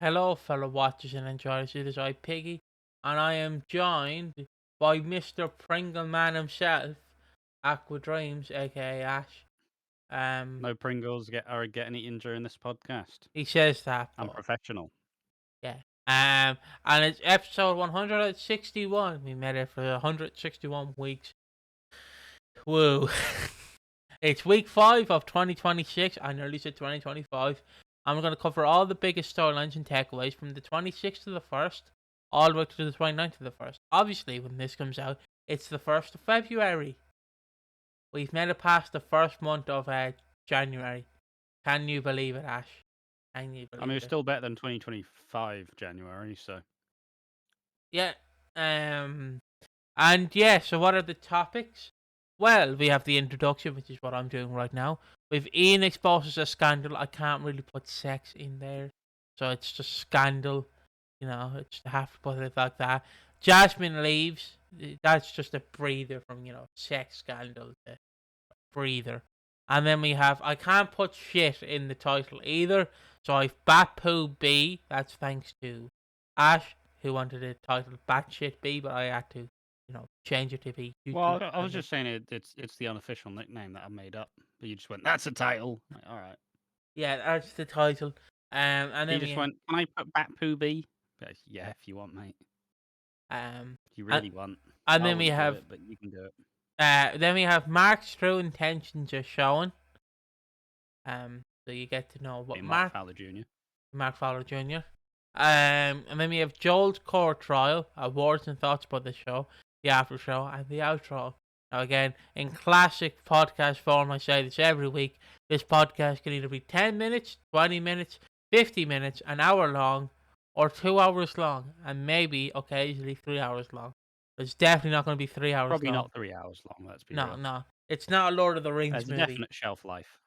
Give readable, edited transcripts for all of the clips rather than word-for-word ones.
Hello, fellow watchers and enjoyers. It is I, Piggy, and I am joined by Mr. Pringle Man himself, AquaDreams, aka Ash. No Pringles are getting eaten during this podcast. He says that, I'm but professional. yeah. And it's episode 161. We made it for 161 weeks. Woo! It's week 5 of 2026. I nearly said 2025. And we're going to cover all the biggest storylines and takeaways from the 26th to the 1st, all the way to the 29th to the 1st. Obviously, when this comes out, it's the 1st of February. We've made it past the first month of January. Can you believe it, Ash? Can you believe It's it? still better than 2025 January, so. Yeah. And yeah, so what are the topics? Well, we have the introduction, which is what I'm doing right now. With Ian exposes a scandal, I can't really put sex in there. So it's just scandal. It's have to put it like that. Jasmine leaves. That's just a breather from, sex scandal to breather. And then we have, I can't put shit in the title either. So I've Poo Bea. That's thanks to Ash, who wanted the title Batshit B, but I had to change it to be YouTube. Well, I was just saying it's the unofficial nickname that I made up. But you just went, that's a title. Like, all right. Yeah, that's the title. And then You just went, can I put back Poo Bea? Yeah, if you want, mate. If you really want. and I then we wouldn't do have it, but you can do it. then we have Mark's true intentions are shown. So you get to know what Mark Fowler Jr. Mark Fowler Jr. And then we have Joel's court trial, awards and thoughts about the show, the after show, and the outro. Now again, in classic podcast form, I say this every week. This podcast can either be 10 minutes, 20 minutes, 50 minutes, an hour long, or 2 hours long, and maybe occasionally 3 hours long. It's definitely not going to be 3 hours Probably long. not 3 hours long, let's be real. No. It's not a Lord of the Rings There's a movie. definite shelf life.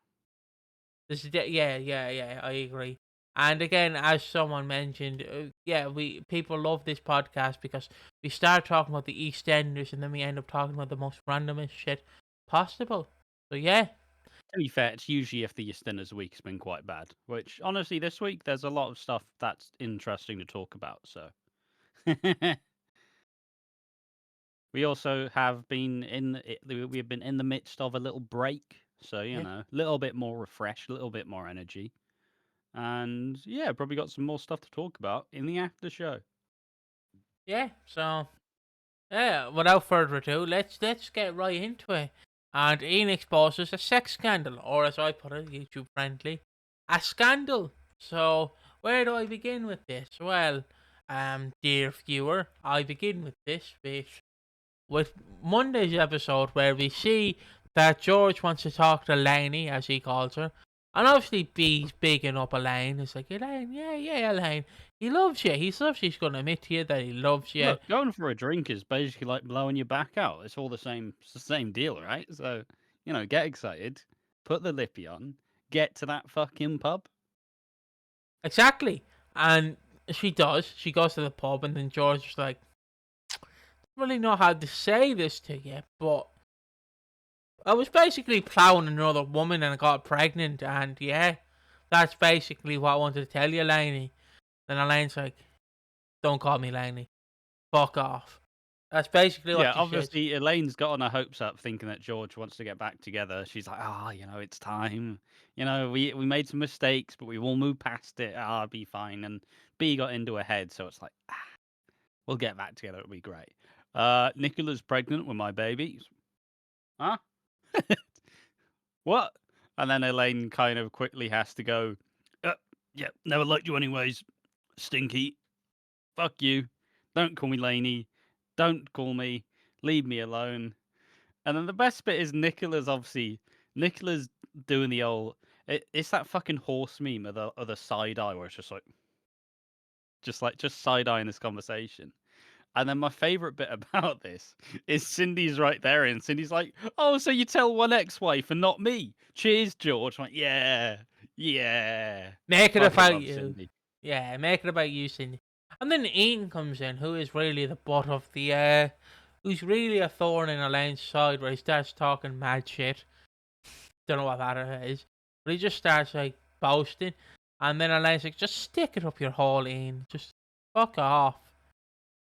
This is yeah, I agree. And again, as someone mentioned, people love this podcast because we start talking about the EastEnders and then we end up talking about the most randomest shit possible. So yeah. To be fair, it's usually if the EastEnders week has been quite bad. Which, honestly, this week there's a lot of stuff that's interesting to talk about. So, we also have been we've been in the midst of a little break. So a little bit more refreshed, a little bit more energy, and yeah, probably got some more stuff to talk about in the after show. Yeah. So yeah. Without further ado, let's get right into it. And Ian exposes a sex scandal, or as I put it, YouTube friendly, a scandal. So where do I begin with this? Well, dear viewer, I begin with this with Monday's episode where we see that George wants to talk to Lainey, as he calls her. And obviously Bee's bigging up Elaine. It's like, Elaine, yeah, Elaine. He loves you. He loves you. He's going to admit to you that he loves you. Look, going for a drink is basically like blowing your back out. It's all the same. It's the same deal, right? So, get excited, put the lippy on, get to that fucking pub. Exactly. And she does. She goes to the pub and then George is like, I don't really know how to say this to you, but I was basically plowing another woman and I got pregnant, and yeah, that's basically what I wanted to tell you, Lainey. Then Elaine's like, don't call me Lainey. Fuck off. That's basically what she obviously, Elaine's got on her hopes up thinking that George wants to get back together. She's like, it's time. We made some mistakes, but we will move past it. I'll be fine. And B got into her head, so it's like, we'll get back together. It'll be great. Nicola's pregnant with my baby. Huh? What? And then Elaine kind of quickly has to go, yeah, never liked you anyways. Stinky. Fuck you. Don't call me Laney. Don't call me. Leave me alone. And then the best bit is Nicola's doing the old. It's that fucking horse meme of the side eye where it's just side eyeing this conversation. And then my favorite bit about this is Cindy's right there, and Cindy's like, "Oh, so you tell one ex-wife and not me? Cheers, George." I'm like, yeah. make it Fucking about love you. Cindy. Yeah, make it about you, Cindy. And then Ian comes in, who is really the butt of the, who's really a thorn in Elaine's side, where he starts talking mad shit. Don't know what that is, but he just starts like boasting. And then Elaine's like, just stick it up your hole, Ian. Just fuck off.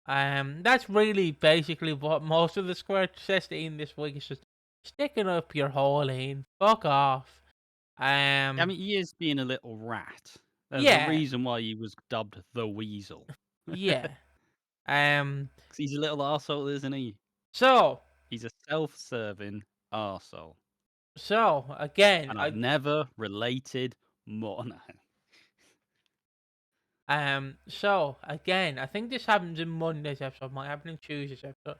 That's really basically what most of the square says to Ian this week. Is just stick it up your hole, Ian. Fuck off. I mean, he is being a little rat. There's a Yeah, reason why he was dubbed the Weasel. yeah. Um, 'Cause he's a little arsehole, isn't he? so, He's a self-serving arsehole. again, And I've never related more. I think this happens in Monday's episode, might happen in Tuesday's episode.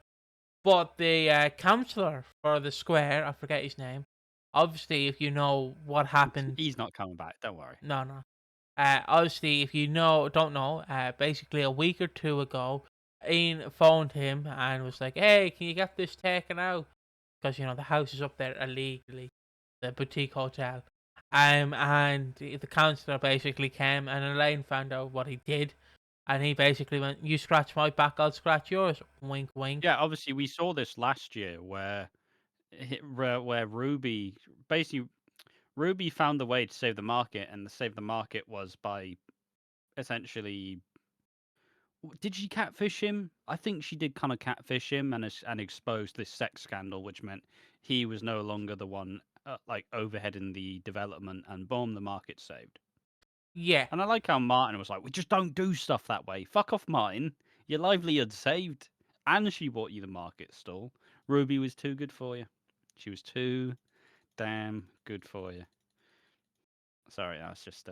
But the councillor for the square, I forget his name. Obviously, if you know what happened, He's not coming back, don't worry. no. Obviously, if you don't know, basically a week or two ago, Ian phoned him and was like, "Hey, can you get this taken out? Because the house is up there illegally, the boutique hotel." And the councillor basically came, and Elaine found out what he did, and he basically went, "You scratch my back, I'll scratch yours." Wink, wink. Yeah, obviously we saw this last year where Ruby basically Ruby found the way to save the market, and the save the market was by essentially. Did she catfish him? I think she did kind of catfish him and exposed this sex scandal, which meant he was no longer the one like overheading the development, and boom, the market saved. Yeah, And I like how Martin was like, "We just don't do stuff that way. Fuck off, Martin. Your livelihood saved, and she bought you the market stall. Ruby was too good for you. She was too damn good for you." Sorry, that's just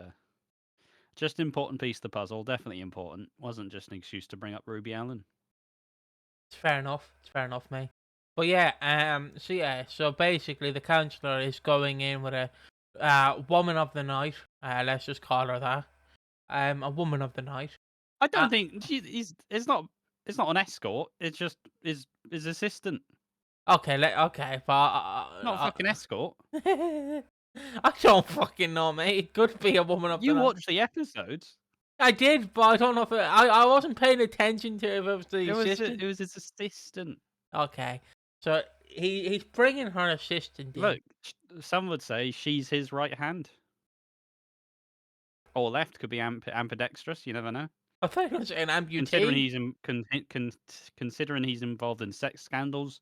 an important piece of the puzzle. Definitely important. Wasn't just an excuse to bring up Ruby Allen. it's fair enough. It's fair enough, mate. But yeah, so basically the councillor is going in with a woman of the night. Let's just call her that. A woman of the night. I Uh, don't think he's. It's not an escort. It's just his assistant. okay, but Not a fucking escort. I don't fucking know, mate. It could be a woman of the You night. watch the episodes. I did, but I don't know if I wasn't paying attention to if it was the assistant. It was his assistant. Okay, so he's bringing her assistant in. Look, some would say she's his right hand. Or left, could be ambidextrous. You never know. I thought it was an Considering amputee. considering he's involved in sex scandals,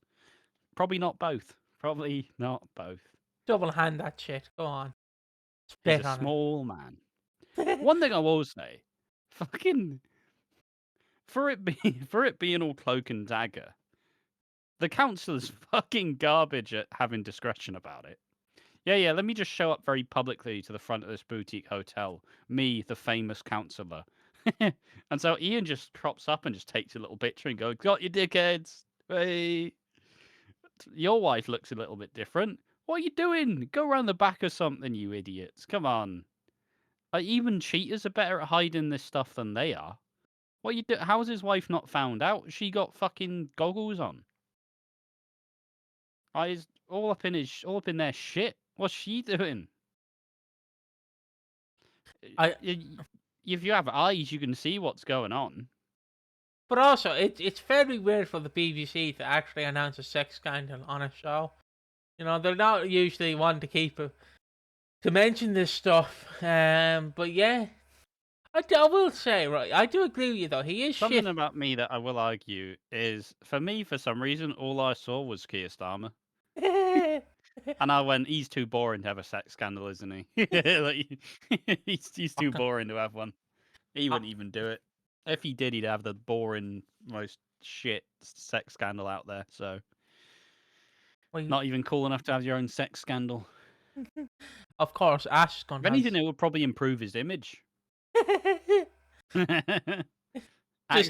probably not both. Probably not both. Double hand that shit. Go on. He's Spit a on small man. it. One thing I will say, fucking for it being all cloak and dagger, the councillor's fucking garbage at having discretion about it. Yeah, let me just show up very publicly to the front of this boutique hotel. Me, the famous councillor. And so Ian just crops up and just takes a little picture and goes, "Got you, dickheads. Hey. Your wife looks a little bit different. What are you doing? Go around the back or something, you idiots. Come on." Like, even cheaters are better at hiding this stuff than they are. What you do? How's his wife not found out? She got fucking goggles on. Eyes all up in their shit. What's she doing? I. If you have eyes, you can see what's going on. But also, it's very weird for the BBC to actually announce a sex scandal on a show. They're not usually one to to mention this stuff. But yeah, I will say, right, I do agree with you though. He is Something shit. about me that I will argue is, for me, for some reason, all I saw was Keir Starmer. And I went, he's too boring to have a sex scandal, isn't he? Like, he's too boring to have one. He wouldn't even do it. If he did, he'd have the boring, most shit sex scandal out there. So, not even cool enough to have your own sex scandal. Of course, Ash is going If to anything, it would probably improve his image.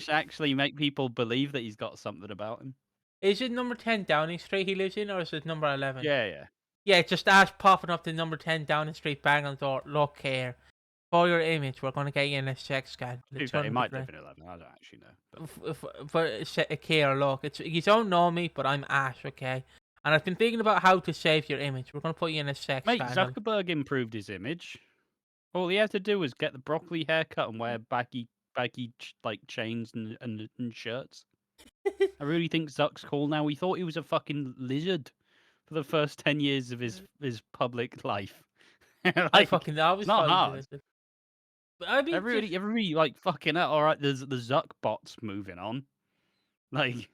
Actually make people believe that he's got something about him. Is it number 10 Downing Street he lives in, or is it number 11? Yeah. Yeah, just Ash popping up to number 10 Downing Street, bang on the door. Look here. For your image, we're going to get you in a sex scandal. He might live in 11. I don't actually know. But Care, look, you don't know me, but I'm Ash, okay? And I've been thinking about how to save your image. We're going to put you in a sex Mate, scandal. Zuckerberg improved his image. All he had to do was get the broccoli haircut and wear baggy like chains and shirts. I really think Zuck's cool now. We thought he was a fucking lizard for the first 10 years of his public life. I was not hard. lizard. But I mean, everybody, like fucking hell. All right, there's the Zuck bots moving on. Like,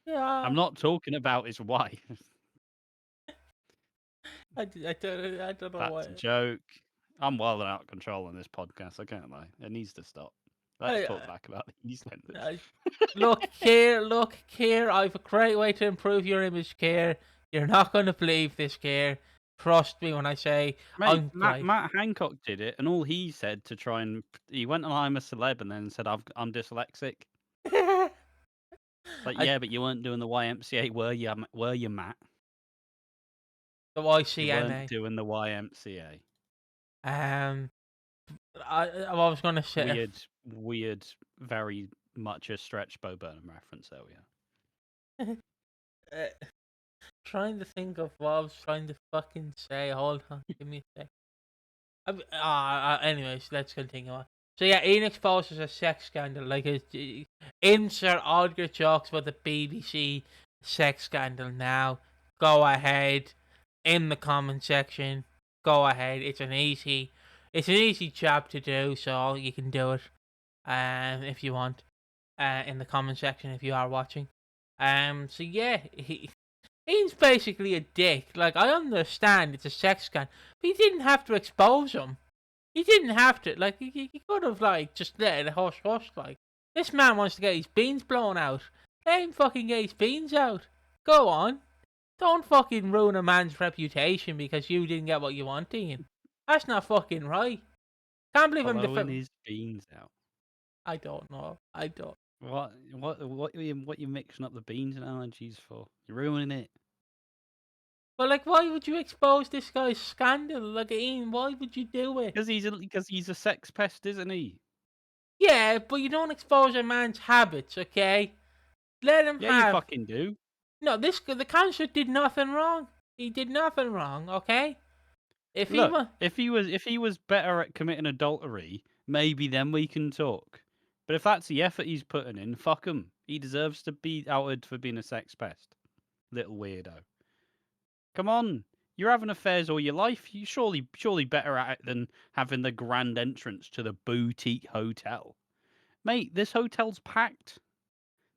yeah, I'm not talking about his wife. I don't know That's a what. joke. I'm well out of control on this podcast. I can't lie. It needs to stop. Let's talk I, back about the EastEnders. I, look, Keir, I've a great way to improve your image, Keir. You're not going to believe this, Keir. Trust me when I say Mate, I'm Matt, great. Matt Hancock did it, and all he said to try and he went on I'm a Celeb and then said I'm dyslexic. It's like, I, yeah, but you weren't doing the YMCA, were you? Were you, Matt? the You weren't YCMA. doing the YMCA. Um, I was going to say. Weird, very much a stretch Bo Burnham reference. There we are. Trying to think of what I was trying to fucking say. Hold on, give me a sec. Anyways, let's continue on. So yeah, Ian exposes a sex scandal. Like, insert all your jokes about the BBC sex scandal now. Go ahead, in the comment section. Go ahead. It's an easy job to do. So you can do it, if you want, in the comment section if you are watching. So yeah, Ian's basically a dick. Like, I understand it's a sex scandal, but he didn't have to expose him. He didn't have to. Like, he could have, like, just let it hush. Like, this man wants to get his beans blown out. Let him fucking get his beans out. Go on. Don't fucking ruin a man's reputation because you didn't get what you want, Ian. That's not fucking right. Can't believe I'm Blowing his beans out. I don't know. I don't. What you mixing up the beans analogies for? You're ruining it. But, like, why would you expose this guy's scandal? Like, Ian, why would you do it? Because he's a sex pest, isn't he? Yeah, but you don't expose a man's habits, okay? Let him Yeah, you have. fucking do. No, the cancer did nothing wrong. He did nothing wrong, okay? If he Look, was, if he was better at committing adultery, maybe then we can talk. But if that's the effort he's putting in, fuck him. He deserves to be outed for being a sex pest. Little weirdo. Come on. You're having affairs all your life. You surely better at it than having the grand entrance to the boutique hotel. Mate, this hotel's packed.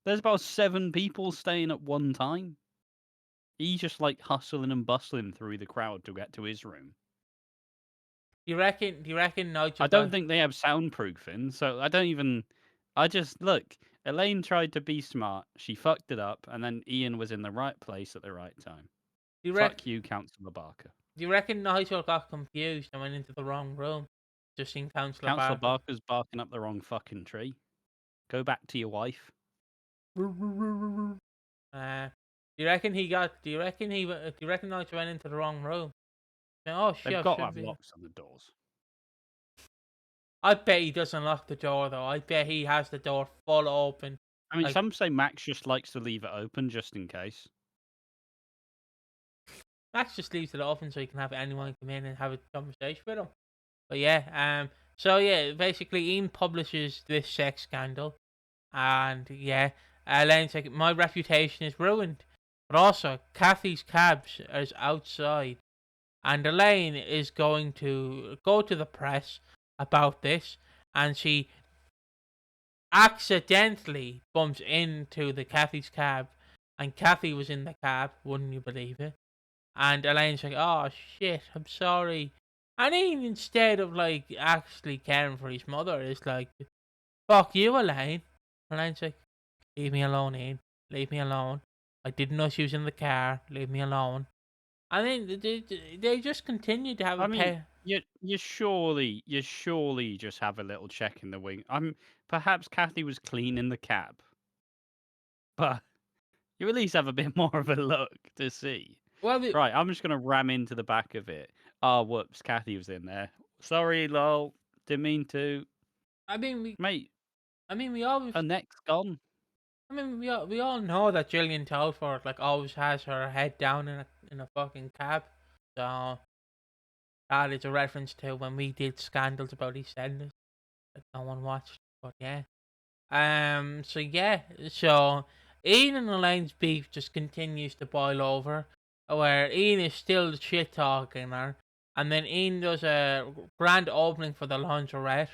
There's about 7 people staying at one time. He's just like hustling and bustling through the crowd to get to his room. do you reckon Nigel I don't think they have soundproofing, so look. Elaine tried to be smart. She fucked it up, and then Ian was in the right place at the right time. Fuck you, Councillor Barker. Do you reckon Nigel got confused and went into the wrong room? Just seen Councillor Councillor Barker. Barker's barking up the wrong fucking tree. Go back to your wife. Do you reckon Nigel went into the wrong room? Oh shit! They've got to have locks on the doors. I bet he doesn't lock the door though. I bet he has the door full open. I mean, Like, some say Max just likes to leave it open just in case. Max just leaves it open so he can have anyone come in and have a conversation with him. But yeah, so yeah, basically Ian publishes this sex scandal, and yeah, Elaine's like, my reputation is ruined, but also Kathy's cabs is outside, and Elaine is going to go to the press about this, and she accidentally bumps into the Kathy's cab, and Kathy was in the cab, wouldn't you believe it? And Elaine's like, oh shit, I'm sorry. And Ian, instead of like actually caring for his mother, is like, fuck you, Elaine. Elaine's like, leave me alone, Ian. Leave me alone. I didn't know she was in the car. Leave me alone. And then they just continue to have a pair. You surely just have a little check in the wing. Perhaps Kathy was cleaning the cab, but you at least have a bit more of a look to see. Well, Right, I'm just gonna ram into the back of it. Oh, whoops, Kathy was in there. Sorry, lol. Didn't mean to. I mean, Mate, we always. her neck's gone. I mean, we all know that Gillian Telford like always has her head down in a fucking cab. So that is a reference to when we did scandals about EastEnders that no one watched. But yeah. So yeah. So Ian and Elaine's beef just continues to boil over, where Ian is still shit talking her, And then Ian does a grand opening for the laundrette.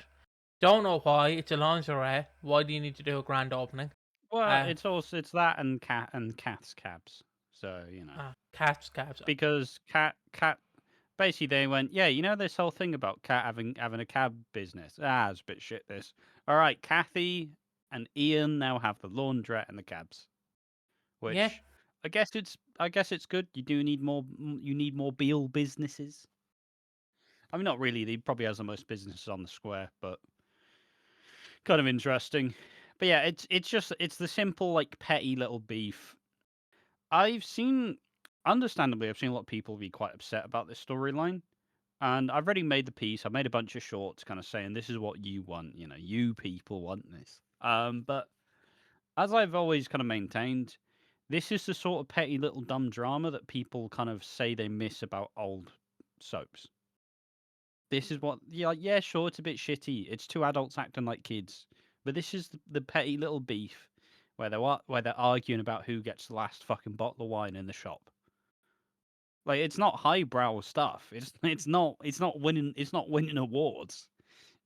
Don't know why, it's a laundrette. Why do you need to do a grand opening? Well, it's that and cat's cabs. So Cats, cabs. because cat basically they went, yeah, this whole thing about cat having a cab business. It's a bit shit. This. All right, Kathy and Ian now have the laundrette and the cabs, Yeah. which I guess it's good. You do need more. You need more Beale businesses. I mean, not really. He probably has the most businesses on the square, but kind of interesting. But yeah, it's the simple like petty little beef. Understandably, I've seen a lot of people be quite upset about this storyline, and I've already made the piece. I've made a bunch of shorts, kind of saying this is what you want. You people want this. But as I've always kind of maintained, this is the sort of petty little dumb drama that people kind of say they miss about old soaps. This is what, yeah, sure, it's a bit shitty. It's two adults acting like kids, but this is the petty little beef where they're arguing about who gets the last fucking bottle of wine in the shop. Like it's not highbrow stuff. It's not winning awards.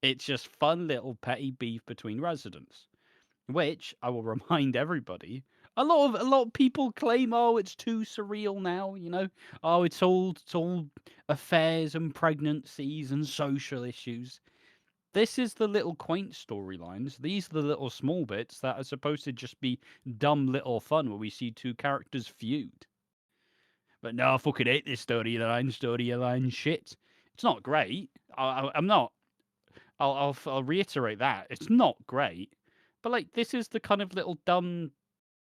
It's just fun little petty beef between residents, which I will remind everybody. A lot of people claim, oh, it's too surreal now. Oh, it's all affairs and pregnancies and social issues. This is the little quaint storylines. These are the little small bits that are supposed to just be dumb little fun where we see two characters feud. But no, I fucking hate this storyline shit. It's not great. I'm not. I'll reiterate that it's not great. But like, this is the kind of little dumb,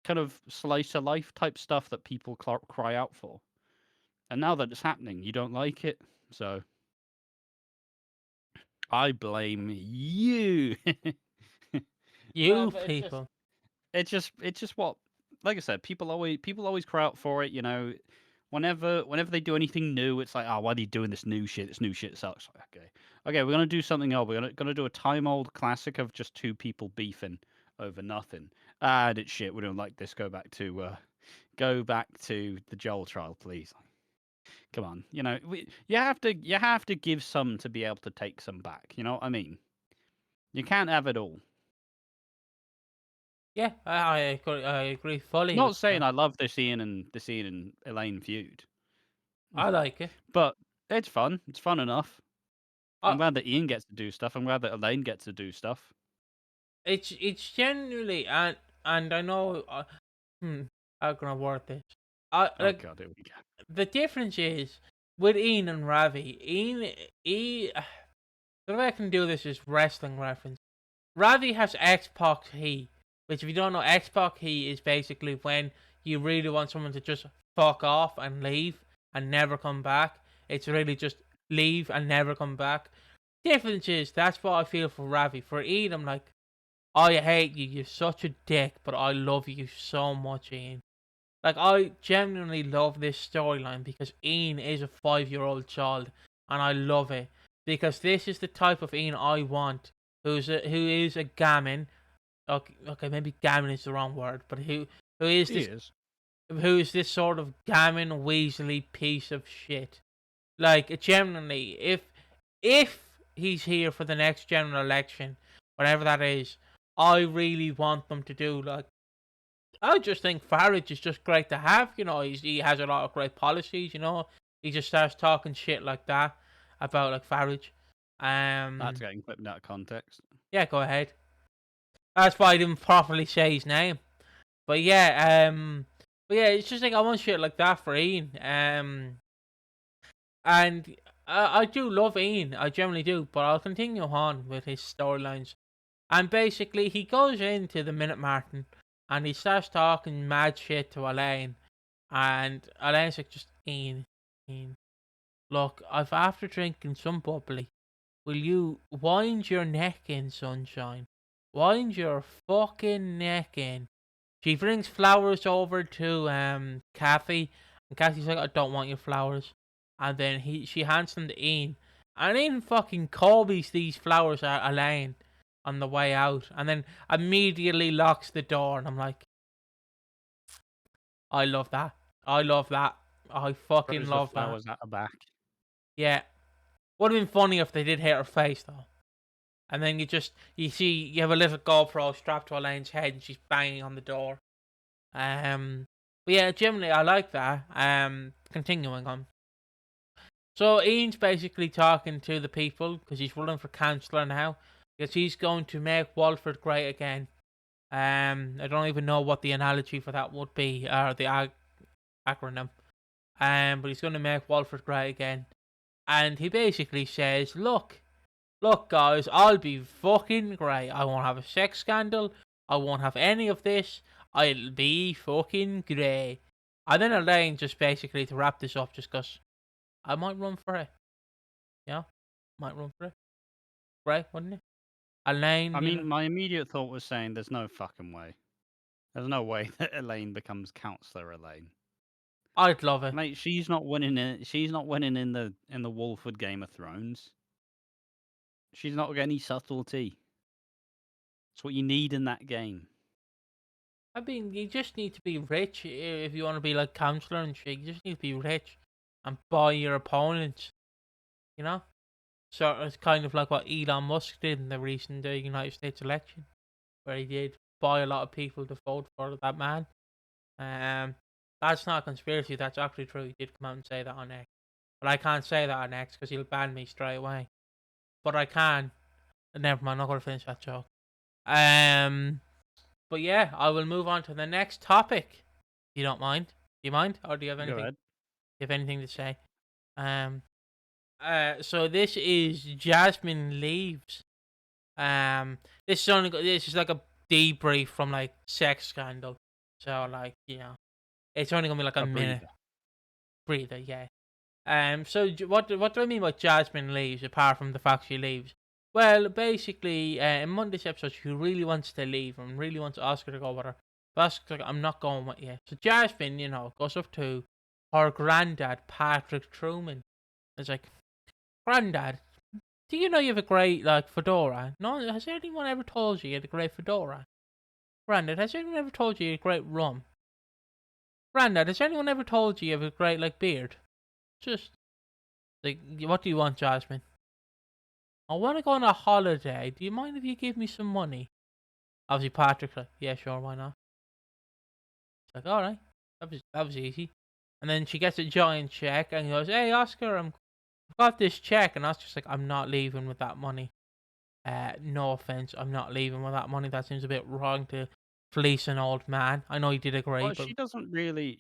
kind of slice of life type stuff that people cry out for. And now that it's happening, you don't like it. So I blame you. You But people. it's just what, like I said, people always cry out for it. Whenever they do anything new, it's like, oh, why are they doing this new shit? This new shit sucks. Okay, we're gonna do something else. We're gonna do a time old classic of just two people beefing over nothing. It's shit. We don't like this. Go back to the Joel trial, please. Come on, you have to give some to be able to take some back. You know what I mean? You can't have it all. Yeah, I agree fully with Not saying that. I love this Ian and Elaine feud, I like it. but it's fun. It's fun enough. I'm Uh, glad that Ian gets to do stuff. I'm glad that Elaine gets to do stuff. it's generally and I know how can I word this? I Oh like god, here we go. the difference is with Ian and Ravi. The way I can do this is wrestling reference. Ravi has X-Pac He, which if you don't know, X-Pac He is basically when you really want someone to just fuck off and leave and never come back. It's really just leave and never come back. Difference is that's what I feel for Ravi. For Ian, I'm like, I hate you. You're such a dick, but I love you so much, Ian. Like I genuinely love this storyline because Ian is a 5-year-old child, and I love it because this is the type of Ian I want, who is a gammon. Okay, maybe gammon is the wrong word, but who is He this is. who is this sort of gammon Weasley piece of shit? Like genuinely, if he's here for the next general election, whatever that is, I really want them to do like. I just think Farage is just great to have. He has a lot of great policies. He just starts talking shit like that about like Farage. That's getting clipped out of context. Yeah, go ahead. That's why I didn't properly say his name. But yeah, it's just like I want shit like that for Ian. And I do love Ian. I generally do. But I'll continue on with his storylines. And basically, he goes into the Minute Martin and he starts talking mad shit to Elaine. And Elaine's like, just Ian, look, I've after drinking some bubbly. Will you wind your neck in, sunshine? Wind your fucking neck in. She brings flowers over to Kathy, and Kathy's like, I don't want your flowers. And then she hands them to Ian. And Ian fucking Colby's these flowers at Elaine on the way out, and then immediately locks the door. And I'm like, I love that. I love that. I fucking Throws the love that. flowers at her back. Yeah, Would have been funny if they did hit her face though. And then you have a little GoPro strapped to Elaine's head and she's banging on the door. But yeah, generally I like that. Continuing on. So Ian's basically talking to the people because he's running for councillor now because he's going to make Walford great again. I don't even know what the analogy for that would be or the acronym. But he's going to make Walford great again, and he basically says, "Look, guys, I'll be fucking great. I won't have a sex scandal. I won't have any of this. I'll be fucking great." And then Elaine just basically to wrap this up, just goes, "I might run for it. Yeah, might run for it. Great, wouldn't it?" Elaine, I mean, my immediate thought was saying there's no fucking way. There's no way that Elaine becomes Councillor Elaine. I'd love it. Mate, she's not winning it. She's not winning in the Walford Game of Thrones. She's not got any subtlety. It's what you need in that game. I mean, you just need to be rich if you want to be like councillor and shit. You just need to be rich and buy your opponents. You know, so it's kind of like what Elon Musk did in the recent United States election, where he did buy a lot of people to vote for that man. That's not a conspiracy. That's actually true. He did come out and say that on X, but I can't say that on X because he'll ban me straight away. But I can. Never mind. I'm not gonna finish that joke. But yeah, I will move on to the next topic. If you don't mind. Do you mind, or do you have Go anything? ahead. Do you have anything to say? So this is Jasmine leaves. This is like a debrief from like sex scandal. So like it's only gonna be like a minute breather. Yeah. So what do I mean by Jasmine leaves? Apart from the fact she leaves, well, basically, in Monday's episode, she really wants to leave and really wants Oscar to go with her. But Oscar's like, "I'm not going with you." So Jasmine, goes up to her granddad, Patrick Truman. It's like, "Granddad, do you know you have a great like fedora? No, has anyone ever told you you had a great fedora? Granddad, has anyone ever told you you had a great rum? Granddad, has anyone ever told you you have a great like beard? Just like, what do you want, Jasmine? I want to go on a holiday. Do you mind if you give me some money?" Obviously, Patrick's like, "Yeah, sure, why not?" It's like, "All right, that was easy." And then she gets a giant check and he goes, "Hey, Oscar, I've got this check." And Oscar's like, "I'm not leaving with that money. No offense, I'm not leaving with that money. That seems a bit wrong to fleece an old man. I know he did agree, Well, but she doesn't really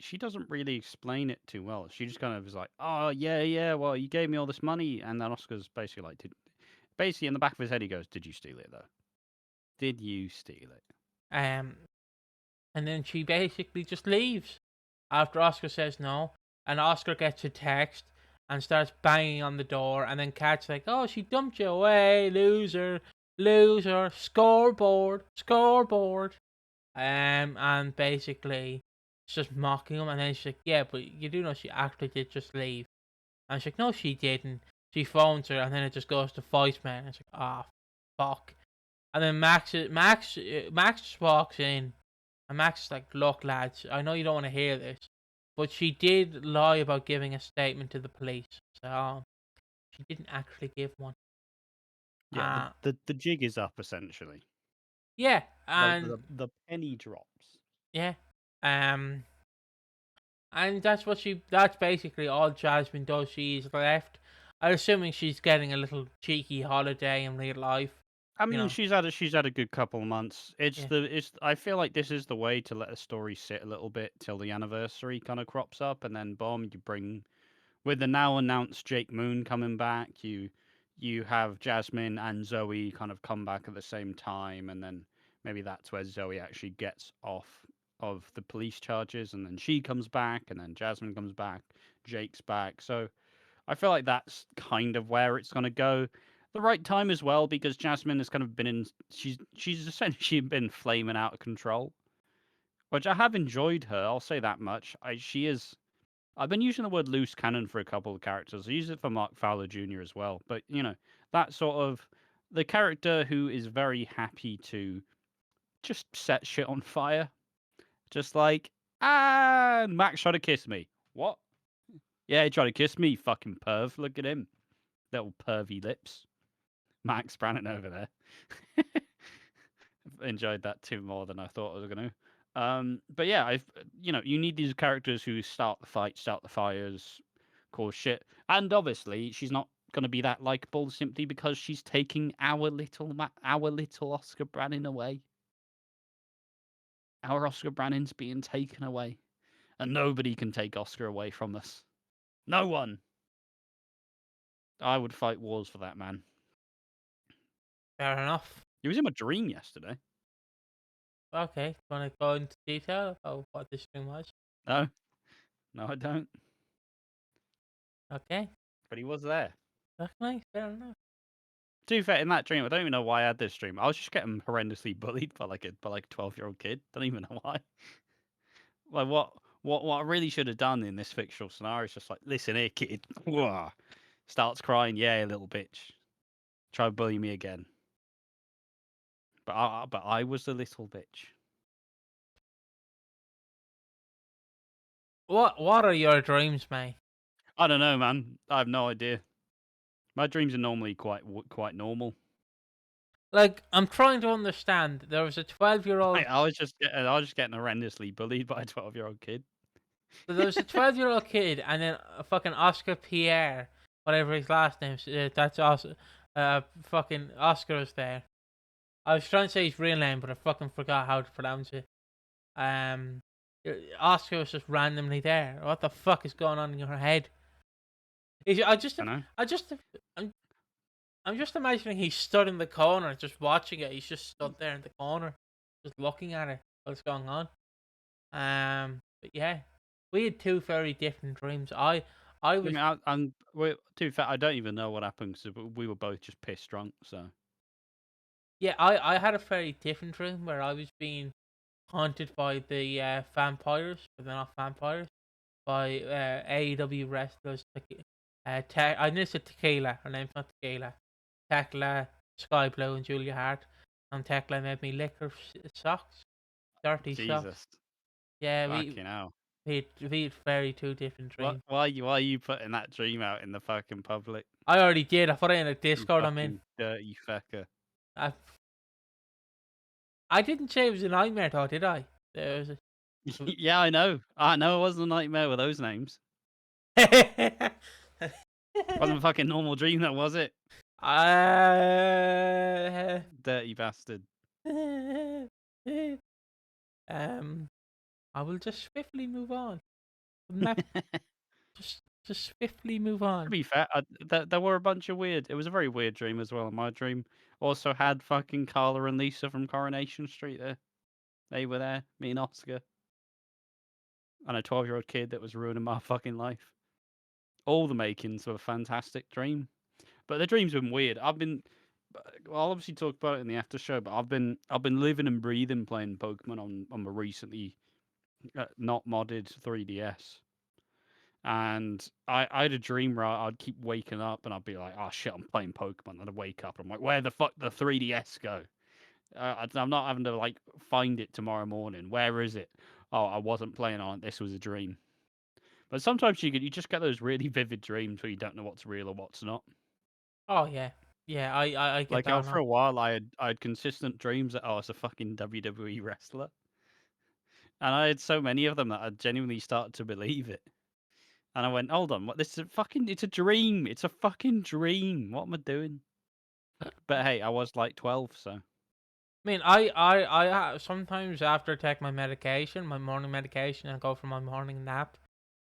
explain it too well. She just kind of is like, "Oh yeah, well, you gave me all this money," and then Oscar's basically like, basically in the back of his head, he goes, "Did you steal it though? Did you steal it?" um, and then she basically just leaves after Oscar says no, and Oscar gets a text and starts banging on the door, and then Kat's like, "Oh, she dumped you away, loser, loser, scoreboard, scoreboard." And basically, it's just mocking him, and then she's like, "Yeah, but you do know she actually did just leave." And she's like, "No, she didn't." She phones her, and then it just goes to voicemail, and it's like, "Ah, fuck." And then Max just walks in, and Max is like, "Look, lads, I know you don't want to hear this, but she did lie about giving a statement to the police. So she didn't actually give one." Yeah, Uh, the jig is up essentially. yeah, The and the penny drops. yeah, um, and that's basically all Jasmine does. She's left. I'm assuming she's getting a little cheeky holiday in real life. I You mean, know, she's had a good couple of months. yeah. I feel like this is the way to let a story sit a little bit till the anniversary kind of crops up, and then boom, you bring with the now announced Jake Moon coming back. You have Jasmine and Zoe kind of come back at the same time, and then maybe that's where Zoe actually gets off of the police charges, and then she comes back, and then Jasmine comes back, Jake's back. So I feel like that's kind of where it's going to go. The right time as well, because Jasmine has kind of been in. She's essentially been flaming out of control, which I have enjoyed her. I'll say that much. She is. I've been using the word loose cannon for a couple of characters. I use it for Mark Fowler Jr. as well. But that sort of the character who is very happy to just set shit on fire, just like Max tried to kiss me. What? Yeah, he tried to kiss me. Fucking perv. Look at him. little pervy lips. Max Brannan over there. Enjoyed that too more than I thought I was going to. But yeah, you need these characters who start the fight, start the fires, cause shit. And obviously, she's not going to be that likable simply because she's taking our little Oscar Brannan away. Our Oscar Brannan's being taken away, and nobody can take Oscar away from us. No one. I would fight wars for that man. Fair enough. He was in my dream yesterday. Okay, want to go into detail about what this stream was? No, I don't. Okay, But he was there. okay, fair enough. To be fair, in that dream, I don't even know why I had this dream. I was just getting horrendously bullied by like a 12-year-old kid. Don't even know why. Like what I really should have done in this fictional scenario is just like, listen here, kid. Wah. Starts crying, yeah, little bitch. Try to bully me again. But I was the little bitch. What are your dreams, mate? I don't know, man. I have no idea. My dreams are normally quite normal. Like, I'm trying to understand. There was a 12-year-old. I was just getting horrendously bullied by a 12-year-old kid. So there was a 12-year-old kid, and then a fucking Oscar Pierre, whatever his last name is. That's also, fucking Oscar was there. I was trying to say his real name, but I fucking forgot how to pronounce it. Oscar was just randomly there. What the fuck is going on in your head? I'm just imagining he stood in the corner, just watching it. He's just stood there in the corner, just looking at it. What's going on? But yeah, we had two very different dreams. I was to be fair, I don't even know what happened because we were both just pissed drunk. So yeah, I had a very different dream where I was being haunted by the vampires, but they're not vampires. By AEW wrestlers. I knew it's Tequila. Her name's not Tequila. Tekla, Sky Blue, and Julia Hart. And Tekla made me lick her socks. Dirty socks. Jesus. Yeah, Fucking hell. we had very two different dreams. Why are you putting that dream out in the fucking public? I already did. I put it in a Discord You I'm in. dirty fecker. I didn't say it was a nightmare though, did I? There was Yeah, I know. It wasn't a nightmare with those names. Wasn't a fucking normal dream, that was it? Dirty bastard. I will just swiftly move on. Just swiftly move on. To be fair, there were a bunch of weird. It was a very weird dream as well. My dream also had fucking Carla and Lisa from Coronation Street there. They were there, me and Oscar. And a 12-year-old kid that was ruining my fucking life. All the makings of a fantastic dream. But the dream's been weird. I'll obviously talk about it in the after show, but I've been living and breathing playing Pokemon on my recently not modded 3DS. And I had a dream where I'd keep waking up and I'd be like, oh shit, I'm playing Pokemon. And I'd wake up and I'm like, where the fuck did the 3DS go? I'm not having to like find it tomorrow morning. Where is it? Oh, I wasn't playing on it. This was a dream. But sometimes you just get those really vivid dreams where you don't know what's real or what's not. Oh yeah, yeah. I get Like that. for a while, I had consistent dreams that I was a fucking WWE wrestler, and I had so many of them that I genuinely started to believe it. And I went, hold on, what? This is it's a dream. It's a fucking dream. What am I doing? But hey, I was like 12, so. I mean, I sometimes after I take my medication, my morning medication, and go for my morning nap,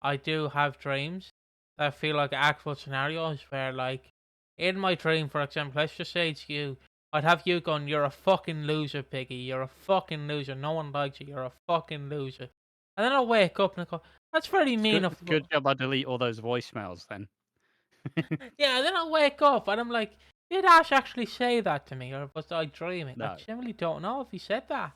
I do have dreams that feel like actual scenarios where, like, in my dream, for example, let's just say it's you. I'd have you going, you're a fucking loser, Piggy. You're a fucking loser. No one likes you. You're a fucking loser. And then I'll wake up and I go, that's very mean of Good job I delete all those voicemails then. Yeah, and then I'll wake up and I'm like, did Ash actually say that to me or was I dreaming? No. I generally don't know if he said that.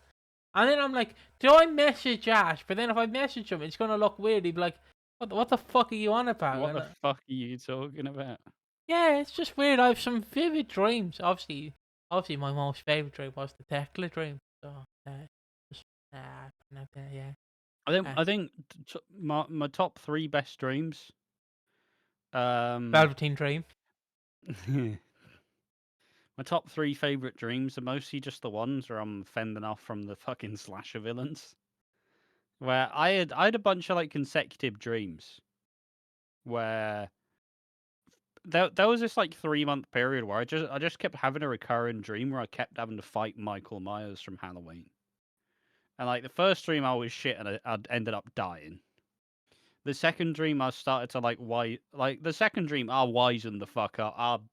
And then I'm like, do I message Ash? But then if I message him, it's going to look weird. He'd be like, what the fuck are you on about? What the fuck are you talking about? Yeah, it's just weird. I have some vivid dreams. Obviously my most favourite dream was the Tekla dream. So, yeah. I think my top 3 best dreams. Velveteen Dream. My top 3 favourite dreams are mostly just the ones where I'm fending off from the fucking slasher villains. Where I had a bunch of like consecutive dreams where there was this like 3-month period where I just kept having a recurring dream where I kept having to fight Michael Myers from Halloween. And like the first dream I was shit and I'd ended up dying. The second dream I started to like the second dream I wisened the fuck up.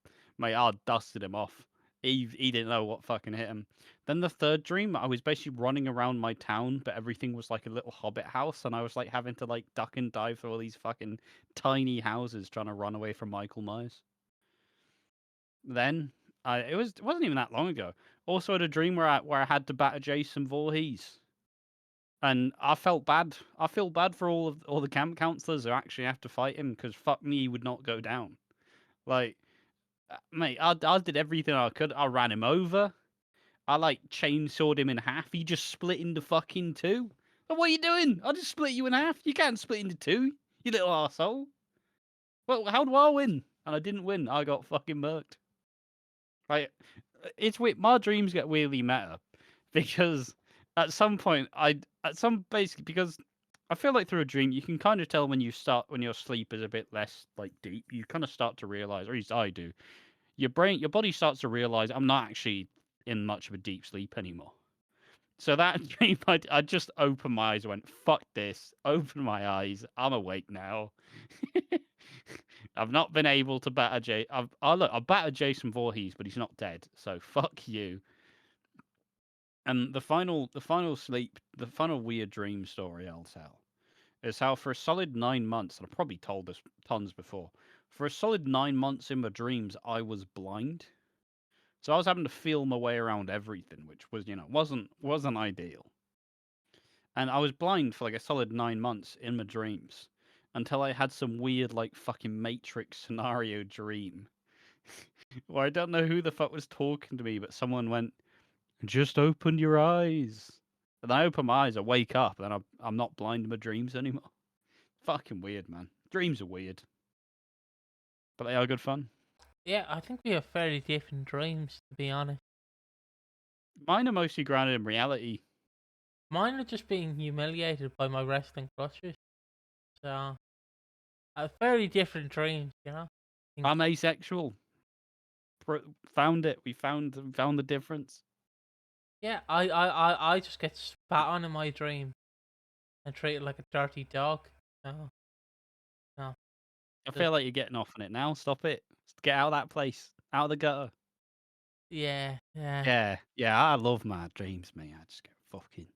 I dusted him off. He didn't know what fucking hit him. Then the third dream I was basically running around my town, but everything was like a little hobbit house, and I was like having to like duck and dive through all these fucking tiny houses trying to run away from Michael Myers. Then it wasn't even that long ago. Also had a dream where I had to batter Jason Voorhees. And I felt bad. I feel bad for all the camp counselors who actually have to fight him because fuck me, he would not go down. Like, mate, I did everything I could. I ran him over. I like chainsawed him in half. He just split into fucking two. Like, what are you doing? I just split you in half. You can't split into two, you little arsehole. Well, how do I win? And I didn't win. I got fucking murked. Like, it's weird. My dreams get weirdly meta because at some point basically because I feel like through a dream you can kind of tell when your sleep is a bit less like deep. You kind of start to realize, or at least I do, your body starts to realize I'm not actually in much of a deep sleep anymore. So that dream, I just opened my eyes and went, fuck this. Open my eyes. I'm awake now. I've not been able to batter I've battered Jason Voorhees, but he's not dead. So fuck you. And the final weird dream story I'll tell is how for a solid 9 months, and I've probably told this tons before, for a solid 9 months in my dreams, I was blind. So I was having to feel my way around everything, which was, wasn't ideal. And I was blind for like a solid 9 months in my dreams until I had some weird, like, fucking Matrix scenario dream where I don't know who the fuck was talking to me, but someone went, just open your eyes. And I open my eyes, I wake up, and I'm not blind in my dreams anymore. Fucking weird, man. Dreams are weird, but they are good fun. Yeah, I think we have fairly different dreams, to be honest. Mine are mostly grounded in reality. Mine are just being humiliated by my wrestling crushes. So, very different dreams, you know? I'm asexual. Found it. We found the difference. Yeah, I just get spat on in my dream and treated like a dirty dog. No, no. I feel like you're getting off on it now. Stop it. Get out of that place. Out of the gutter. Yeah, yeah. Yeah. I love my dreams, mate. I just get fucking.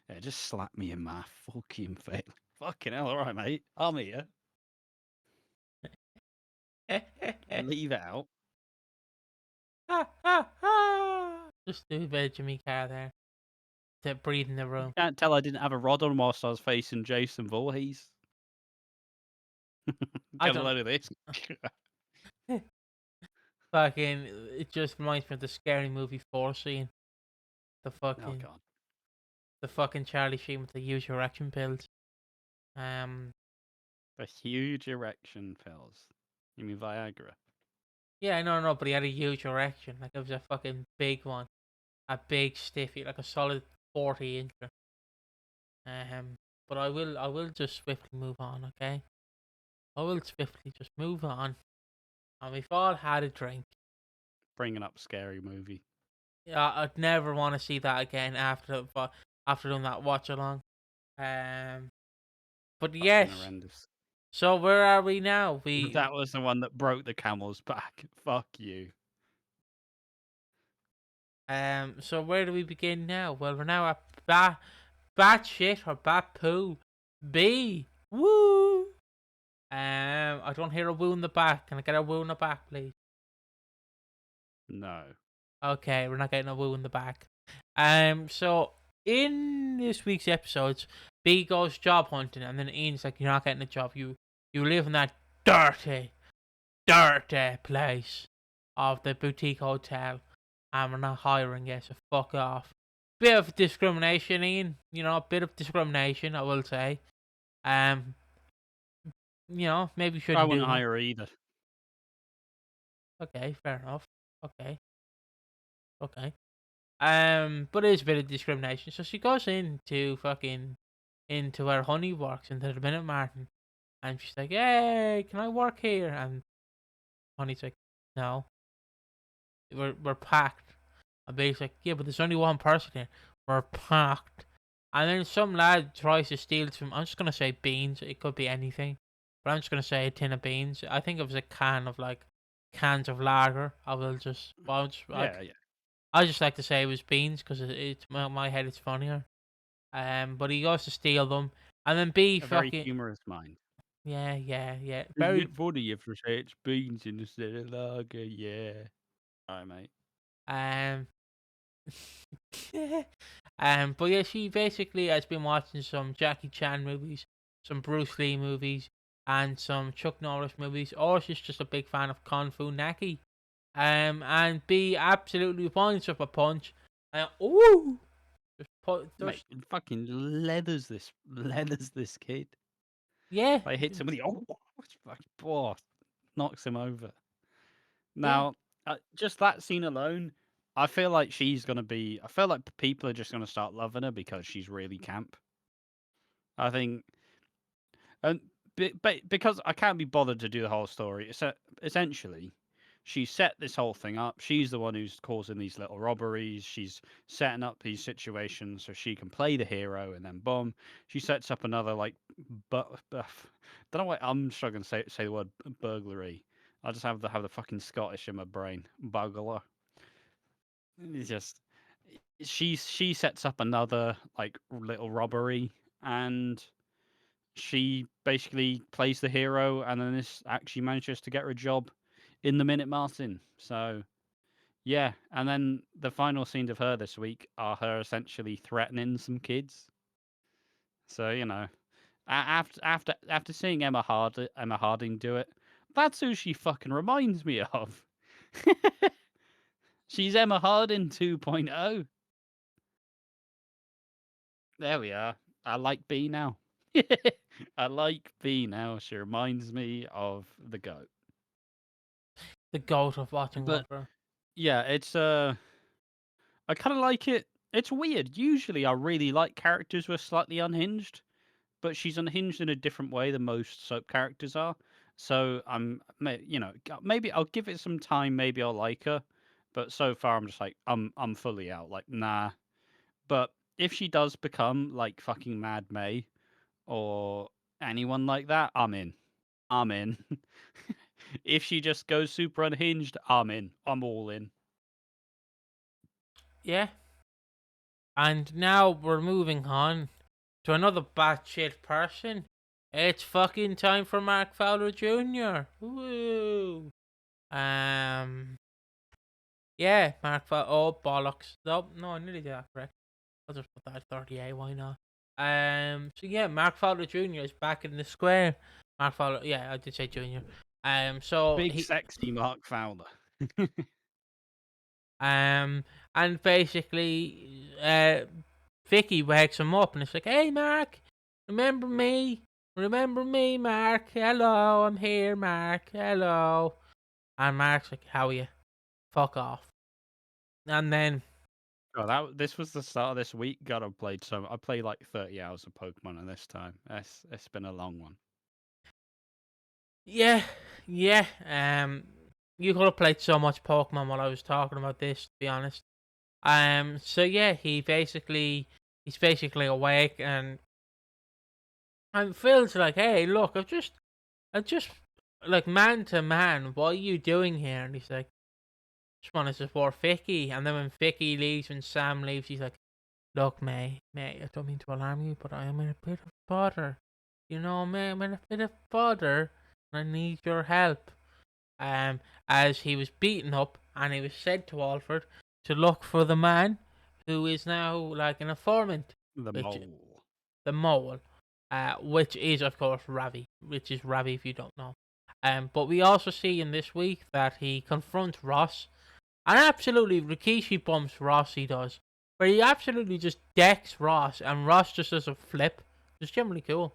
Yeah, just slap me in my fucking face. Fucking hell, alright, mate. I'm here. Leave it out. Just do a bit of Jimmy Carr there to breathe in the room. Can't tell I didn't have a rod on whilst I was facing Jason Voorhees. I Got a don't. load of this. Fucking, it just reminds me of the Scary Movie 4 scene. The Oh fucking, god. the fucking Charlie Sheen with the huge erection pills. The huge erection pills. You mean Viagra? Yeah, no, but he had a huge erection. Like, it was a fucking big one. A big stiffy, like a solid 40 incher. But I will just swiftly move on, okay? I will swiftly just move on. And we've all had a drink. Bringing up scary movie. Yeah, I'd never want to see that again after doing that watch along. But Fucking yes. horrendous. So where are we now? That was the one that broke the camel's back. Fuck you. So where do we begin now? Well, we're now at Bat Shit or Bat Poo Bea. Woo! I don't hear a woo in the back. Can I get a woo in the back, please? No. Okay, we're not getting a woo in the back. So in this week's episodes, B goes job hunting, and then Ian's like, "You're not getting a job. You live in that dirty place of the boutique hotel, and we're not hiring you, so fuck off." Bit of discrimination, Ian. You know, a bit of discrimination, I will say. You know, maybe you I shouldn't do wouldn't that. hire either. Okay, fair enough. Okay, okay. But it is a bit of discrimination. So she goes into where Honey works, into the Minute Martin, and she's like, "Hey, can I work here?" And Honey's like, "No, we're packed." And Babe's like, "Yeah, but there's only one person here. We're packed." And then some lad tries to steal some. I'm just gonna say beans. It could be anything, but I'm just gonna say a tin of beans. I think it was a can of like cans of lager. Yeah, yeah. I just like to say it was beans because it's my head. It's funnier. But he goes to steal them, and then B A very fucking humorous mind. yeah. Isn't Very it funny if you say it's beans instead of lager? Yeah. Alright, mate. um but yeah, she basically has been watching some Jackie Chan movies, some Bruce Lee movies, and some Chuck Norris movies, or she's just a big fan of Kung Fu Naki. And B absolutely winds up a punch. Ooh, Mate, fucking leathers this kid. yeah, Like hits him with the it's fucking knocks him over. yeah. Now, just that scene alone, I feel like I feel like people are just gonna start loving her because she's really camp. I think, and because I can't be bothered to do the whole story. Essentially, she set this whole thing up. She's the one who's causing these little robberies. She's setting up these situations so she can play the hero, and then boom, she sets up another like, don't know why I'm struggling to say the word burglary. I just have the fucking Scottish in my brain. Burglar. It's just she sets up another like little robbery, and she basically plays the hero, and then this actually manages to get her a job in the Minute Martin. So yeah, and then the final scenes of her this week are her essentially threatening some kids. So after seeing Emma Harding do it, that's who she fucking reminds me of. She's Emma Harding 2.0. There we are. I like B now. I like B now. She reminds me of the goat. The goat of watching But Walford. yeah, I kind of like it. It's weird. Usually, I really like characters who are slightly unhinged, but she's unhinged in a different way than most soap characters are. So maybe I'll give it some time. Maybe I'll like her, but so far I'm just like I'm fully out. Like nah. But if she does become like fucking Mad May or anyone like that, I'm in. I'm in. If she just goes super unhinged, I'm in. I'm all in. Yeah. And now we're moving on to another batshit person. It's fucking time for Mark Fowler Jr. Woo! Um, yeah, Mark Fowler. Oh, bollocks. Nope, no, I nearly did that correct. I'll just put that at 38, why not? So yeah, Mark Fowler Jr. is back in the square. Mark Fowler, yeah, I did say Jr. So Big he, sexy Mark Fowler. Um, and basically, Vicky wakes him up and it's like, "Hey, Mark, remember me? Remember me, Mark? Hello, I'm here, Mark. Hello." And Mark's like, "How are you? Fuck off." And then, Oh, this was the start of this week. God, I played like 30 hours of Pokemon in this time. It's been a long one. yeah, yeah. You could have played so much Pokemon while I was talking about this, to be honest. So yeah, he's basically awake and Phil's like, "Hey, look, I just like man to man, what are you doing here?" And he's like, "Just want to support Vicky." And then when Vicky leaves, when Sam leaves, he's like, "Look, mate, I don't mean to alarm you, but I am in a bit of bother. You know, mate, I'm in a bit of bother, and I need your help." As he was beaten up, and he was sent to Alford to look for the man who is now like an informant, The which mole. the mole, which is of course Ravi, which is Ravi if you don't know. But we also see in this week that he confronts Ross, and absolutely Rikishi bumps Ross. He does, but he absolutely just decks Ross, and Ross just does a flip. It's generally cool.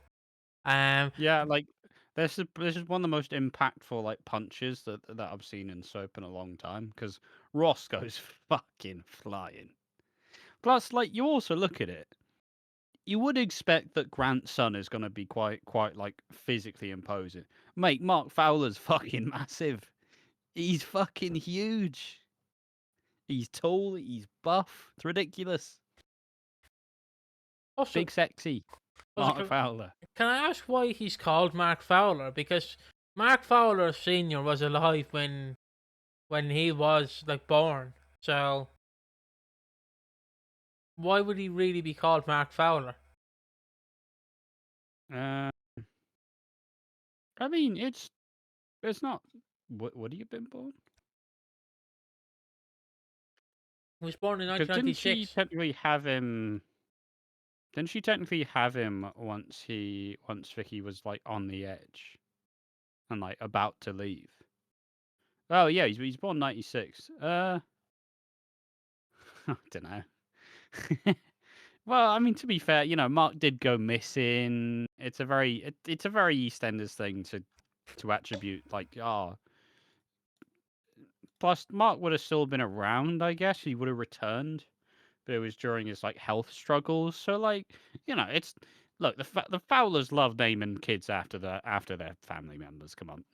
Um, Yeah, like This is one of the most impactful like punches that I've seen in soap in a long time because Ross goes fucking flying. Plus, like you also look at it, you would expect that Grant's son is going to be quite like physically imposing. Mate, Mark Fowler's fucking massive. He's fucking huge. He's tall. He's buff. It's ridiculous. Also, Big sexy Mark Fowler. can I ask why he's called Mark Fowler? Because Mark Fowler Senior was alive when he was like born. So why would he really be called Mark Fowler? Uh, I mean, it's not. What would he have been born? He was born in Because didn't she 1996. technically have him? Didn't she technically have him once Vicky was like on the edge and like about to leave? Oh yeah, he's born 96. I don't know. Well, I mean, to be fair, you know, Mark did go missing. It's a very it's a very EastEnders thing to attribute like Plus, Mark would have still been around, I guess. He would have returned, but it was during his like health struggles. So, like, you know, it's look the Fowlers love naming kids after their family members. Come on,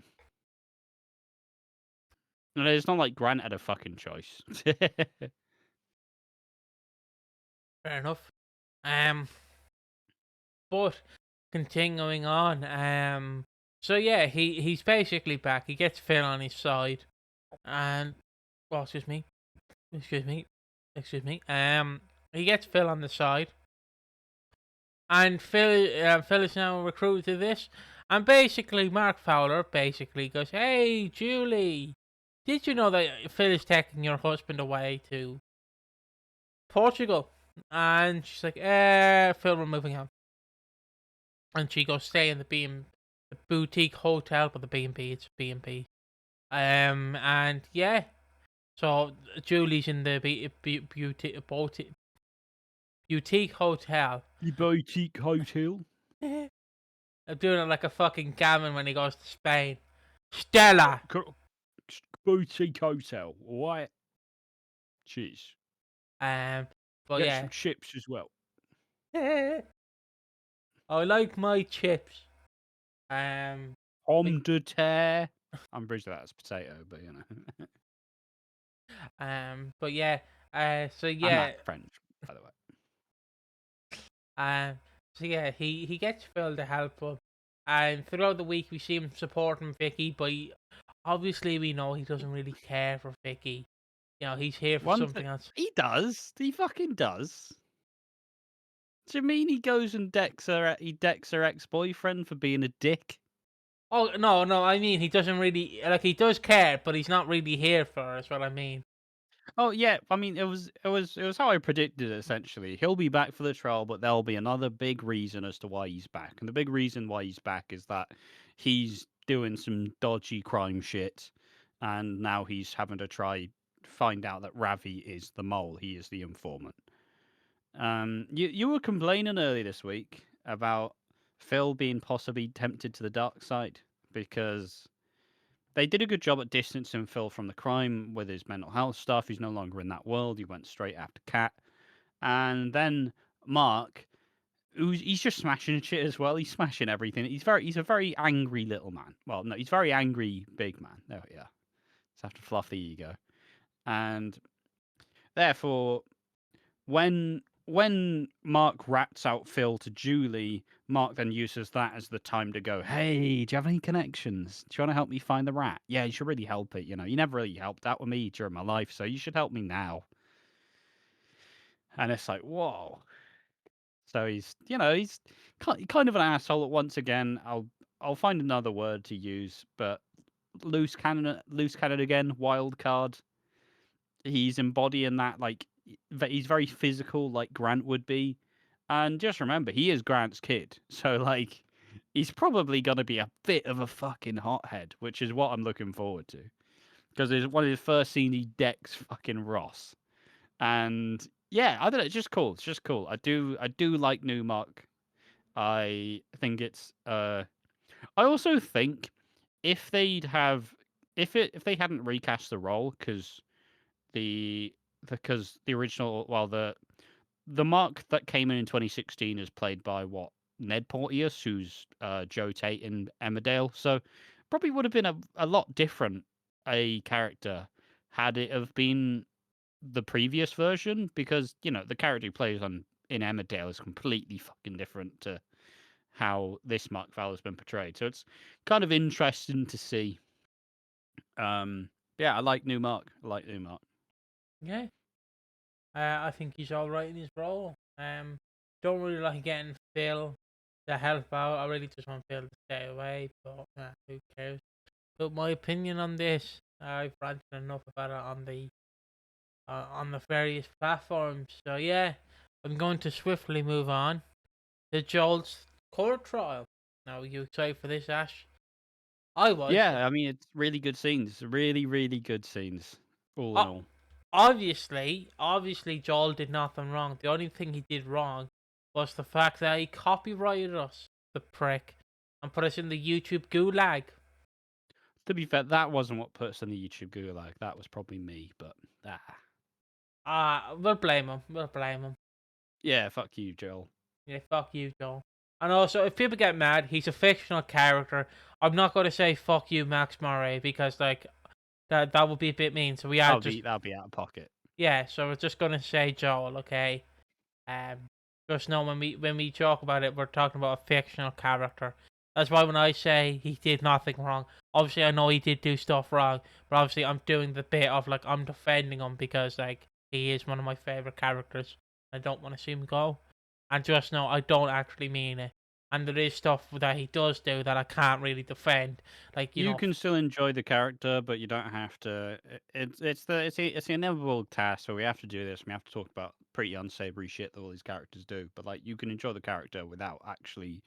and it's not like Grant had a fucking choice. Fair enough. Um, but continuing on. So yeah, he's basically back. He gets Phil on his side, and well, excuse me. He gets Phil on the side, and Phil is now recruited to this. And basically, Mark Fowler basically goes, "Hey, Julie, did you know that Phil is taking your husband away to Portugal?" And she's like, Phil, we're moving on." And she goes, "Stay in the boutique hotel, but the B&B, it's B&B." And yeah, so Julie's in the boutique hotel. The boutique hotel. I'm doing it like a fucking gammon when he goes to Spain. Stella. Boutique hotel. All right. Cheers. But Get yeah. some chips as well. I like my chips. Pomme de terre. I'm pretty sure that's potato, but you know. But yeah. So I'm yeah. not French, by the way. So yeah, he gets Phil to help him, and throughout the week we see him supporting Vicky, but obviously we know he doesn't really care for Vicky. You know, he's here for something else. He does. He fucking does. Do you mean he goes and decks her ex-boyfriend for being a dick? Oh no, I mean he doesn't really like. He does care, but he's not really here for her. Is what I mean. Oh yeah, I mean it was how I predicted it, essentially. He'll be back for the trial, but there'll be another big reason as to why he's back. And the big reason why he's back is that he's doing some dodgy crime shit, and now he's having to try find out that Ravi is the mole. He is the informant. You were complaining earlier this week about Phil being possibly tempted to the dark side because they did a good job at distancing Phil from the crime with his mental health stuff. He's no longer in that world. He went straight after Kat. And then Mark, he's just smashing shit as well. He's smashing everything. He's a very angry little man. Well, no, he's a very angry big man. There we are. Just have to fluff the ego. And therefore, when Mark rats out Phil to Julie, Mark then uses that as the time to go, "Hey, do you have any connections? Do you want to help me find the rat? Yeah, you should really help it. You know, you never really helped out with me during my life, so you should help me now." And it's like, whoa. So he's kind of an asshole once again. I'll find another word to use, but loose cannon again, wild card. He's embodying that, like, he's very physical, like Grant would be. And just remember, he is Grant's kid. So, like, he's probably going to be a bit of a fucking hothead, which is what I'm looking forward to. Because it's one of his first scene, he decks fucking Ross. And yeah, I don't know, it's just cool. It's just cool. I do like New Mark. I think it's I also think if they'd have if they hadn't recast the role the because the original the Mark that came in 2016 is played by what Ned Porteous, who's Joe Tate in Emmerdale. So probably would have been a lot different a character had it have been the previous version because the character he plays on in Emmerdale is completely fucking different to how this Mark Val has been portrayed. So it's kind of interesting to see. Yeah, I like New Mark. I like New Mark. Yeah, I think he's all right in his role. Don't really like getting Phil to help out. I really just want Phil to stay away, but who cares? But my opinion on this, I've ranted enough about it on the various platforms. So yeah, I'm going to swiftly move on to Joel's court trial. Now, you excited for this, Ash? I was. Yeah, I mean it's really good scenes. Really, really good scenes. All in Uh, all. obviously, Joel did nothing wrong. The only thing he did wrong was the fact that he copyrighted us, the prick, and put us in the YouTube gulag. To be fair, that wasn't what put us in the YouTube gulag. That was probably me, but We'll blame him. We'll blame him. yeah, fuck you, Joel. Yeah, fuck you, Joel. And also, if people get mad, he's a fictional character. I'm not going to say fuck you, Max Murray, because like that would be a bit mean. So we are That'll be out of pocket. yeah. So we're just going to say Joel, okay? Um, just know when we talk about it, we're talking about a fictional character. That's why when I say he did nothing wrong, obviously I know he did do stuff wrong, but obviously I'm doing the bit of like I'm defending him because like he is one of my favorite characters. I don't want to see him go, and just know I don't actually mean it. And there is stuff that he does do that I can't really defend, like You can still enjoy the character, but you don't have to. It's the inevitable task. So we have to do this. We have to talk about pretty unsavory shit that all these characters do. But like, you can enjoy the character without actually.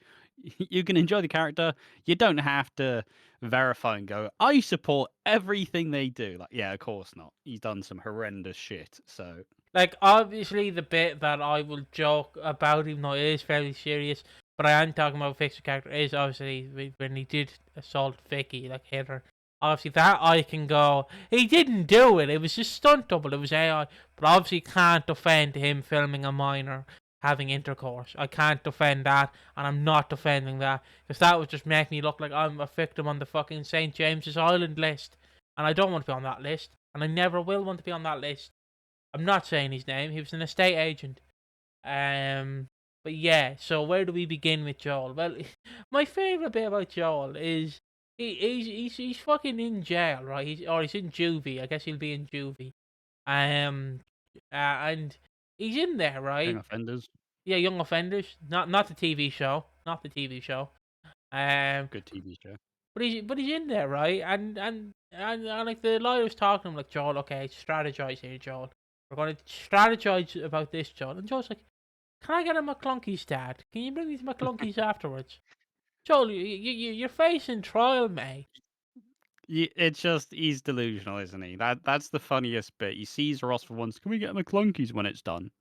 You can enjoy the character. You don't have to verify and go. I support everything they do. Like, yeah, of course not. He's done some horrendous shit. So like obviously the bit that I will joke about, even though it is fairly serious, but I am talking about fictional character, is obviously when he did assault Vicky, like hit her. Obviously that I can go, he didn't do it. It was just stunt double. It was AI. But obviously can't defend him filming a minor having intercourse. I can't defend that, and I'm not defending that because that would just make me look like I'm a victim on the fucking St. James's Island list, and I don't want to be on that list, and I never will want to be on that list. I'm not saying his name. He was an estate agent. But yeah. So where do we begin with Joel? Well, my favorite bit about Joel is he's fucking in jail, right? He's in juvie. I guess he'll be in juvie. Um, and he's in there, young right? offenders, Yeah, Young Offenders. Not the TV show. Not the TV show. Um, good TV show. but he's in there, right? And like the lawyer's talking to him like, Joel, okay, strategize here, Joel. We're going to strategize about this, Joel. And Joel's like, can I get a McClunky's, Dad? Can you bring these McClunky's afterwards? Joel, you're facing trial, mate. It's just he's delusional, isn't he? That's the funniest bit. He sees Ross for once. Can we get McClunkies when it's done?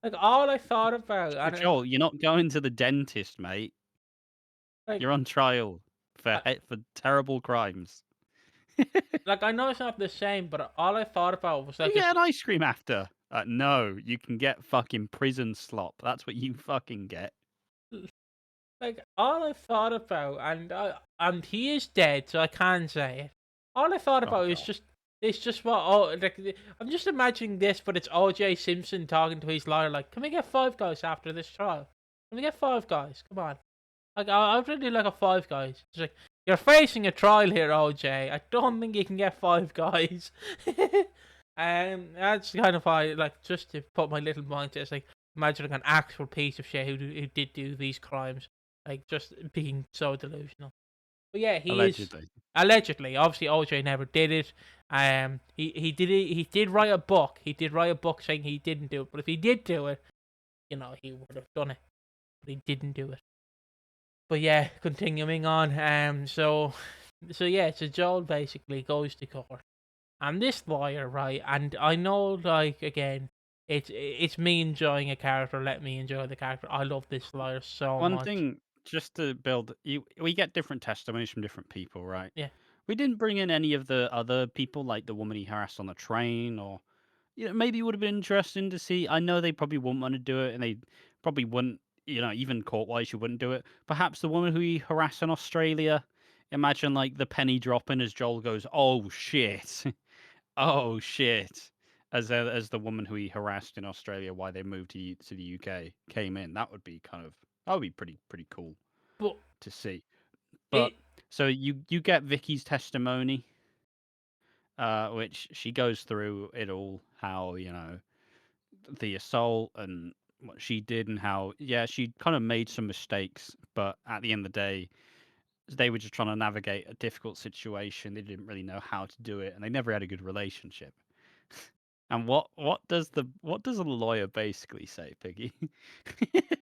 Like all I thought about, So, Joel, you're not going to the dentist, mate. like, You're on trial for uh, for terrible crimes. like I know it's not the same, but all I thought about was You like, get an ice cream after. No, you can get fucking prison slop. That's what you fucking get. like all I thought about, and he is dead, so I can't say it. All I thought Oh about is god. just it's just what I'm just imagining this, but it's O.J. Simpson talking to his lawyer like, "Can we get Five Guys after this trial? Can we get Five Guys? Come on." Like I'd really like a Five Guys. It's like you're facing a trial here, OJ. I don't think you can get Five Guys. That's kind of why, like, just to put my little mind to it, it's like imagining an actual piece of shit who did do these crimes, like just being so delusional. But yeah, he is Allegedly. allegedly. Obviously, OJ never did it. He did it. He did write a book. He did write a book saying he didn't do it. But if he did do it, he would have done it. But he didn't do it. But yeah, continuing on. So yeah, so Joel basically goes to court, and this lawyer, right? And I know, like again, it's me enjoying a character. Let me enjoy the character. I love this lawyer so One much. thing just to build, we get different testimonies from different people, right? Yeah. We didn't bring in any of the other people, like the woman he harassed on the train, or maybe it would have been interesting to see. I know they probably wouldn't want to do it, and they probably wouldn't, even court-wise, you wouldn't do it. Perhaps the woman who he harassed in Australia. Imagine like the penny dropping as Joel goes, "Oh shit, oh shit," as the woman who he harassed in Australia, why they moved to the UK, came in. That would be pretty cool But to see. But it so you get Vicky's testimony, which she goes through it all, how the assault and what she did, and how she kind of made some mistakes, but at the end of the day, they were just trying to navigate a difficult situation. They didn't really know how to do it, and they never had a good relationship. And what does a lawyer basically say, Piggy?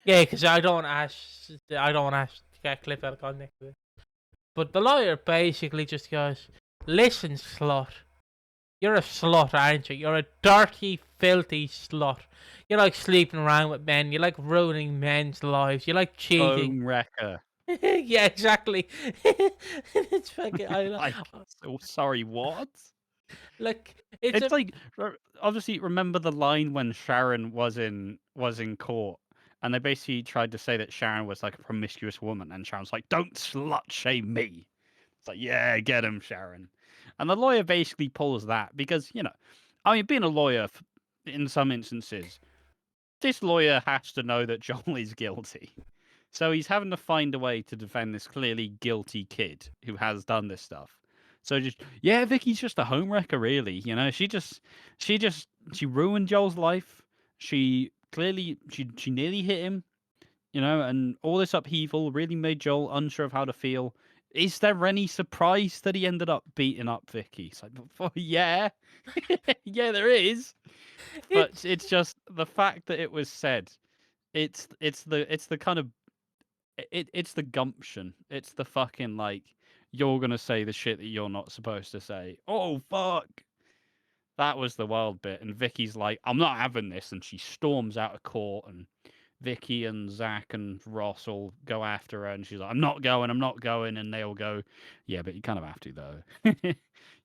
yeah, because I don't want to get clip out of context. But the lawyer basically just goes, "Listen, slut. You're a slut, aren't you? You're a dirty, filthy slut. You like sleeping around with men. You like ruining men's lives. You like cheating." Home wrecker. Yeah, exactly. It's fucking. Like, so sorry, what? Like it's It's a like, obviously, remember the line when Sharon was in court, and they basically tried to say that Sharon was like a promiscuous woman, and Sharon's like, "Don't slut shame me." It's like, yeah, get him, Sharon. And the lawyer basically pulls that because I mean, being a lawyer in some instances, this lawyer has to know that Joel is guilty. So he's having to find a way to defend this clearly guilty kid who has done this stuff. So just Vicky's just a homewrecker, really. She ruined Joel's life. She nearly hit him, and all this upheaval really made Joel unsure of how to feel. Is there any surprise that he ended up beating up Vicky? It's like, yeah, yeah, there is. But it's it's just the fact that it was said. It's the kind of it's the gumption. It's the fucking like you're gonna say the shit that you're not supposed to say. Oh fuck. That was the wild bit. And Vicky's like, I'm not having this, and she storms out of court, and Vicky and Zach and Ross all go after her, and she's like, I'm not going, and they all go, yeah, but you kind of have to though.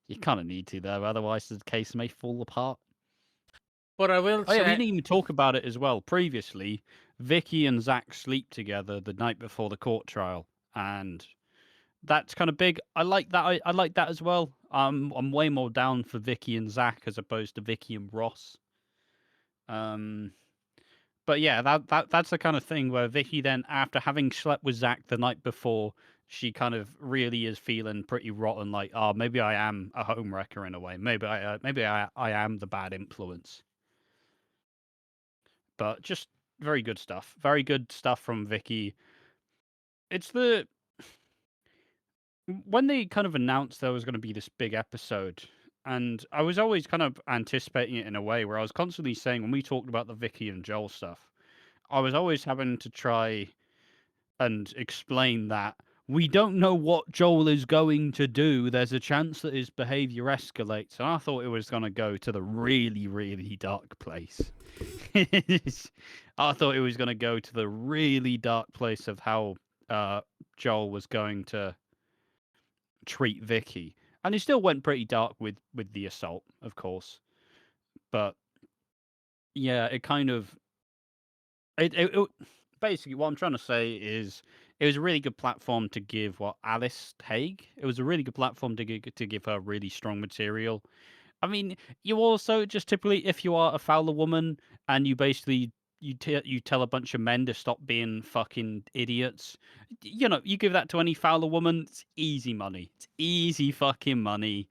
You kind of need to though, otherwise the case may fall apart. but I will Oh yeah, we say didn't even talk about it as well. Previously, Vicky and Zach sleep together the night before the court trial, and that's kind of big. I like that. I like that as well. I'm way more down for Vicky and Zach as opposed to Vicky and Ross. Um, but yeah, that's the kind of thing where Vicky then, after having slept with Zach the night before, she kind of really is feeling pretty rotten. Like, oh, maybe I am a homewrecker in a way. Maybe I am the bad influence. But just very good stuff. Very good stuff from Vicky. It's when they kind of announced there was going to be this big episode, and I was always kind of anticipating it in a way where I was constantly saying, when we talked about the Vicky and Joel stuff, I was always having to try and explain that we don't know what Joel is going to do. There's a chance that his behavior escalates, and I thought it was going to go to the really, really dark place. I thought it was going to go to the really dark place of how Joel was going to treat Vicky, and he still went pretty dark with the assault, of course. But yeah, it kind of it basically what I'm trying to say is it was a really good platform to give Alice Haig. It was a really good platform to give her really strong material. I mean, you also just typically, if you are a Fowler woman and you basically you tell a bunch of men to stop being fucking idiots, you give that to any Fowler woman, it's easy money. It's easy fucking money.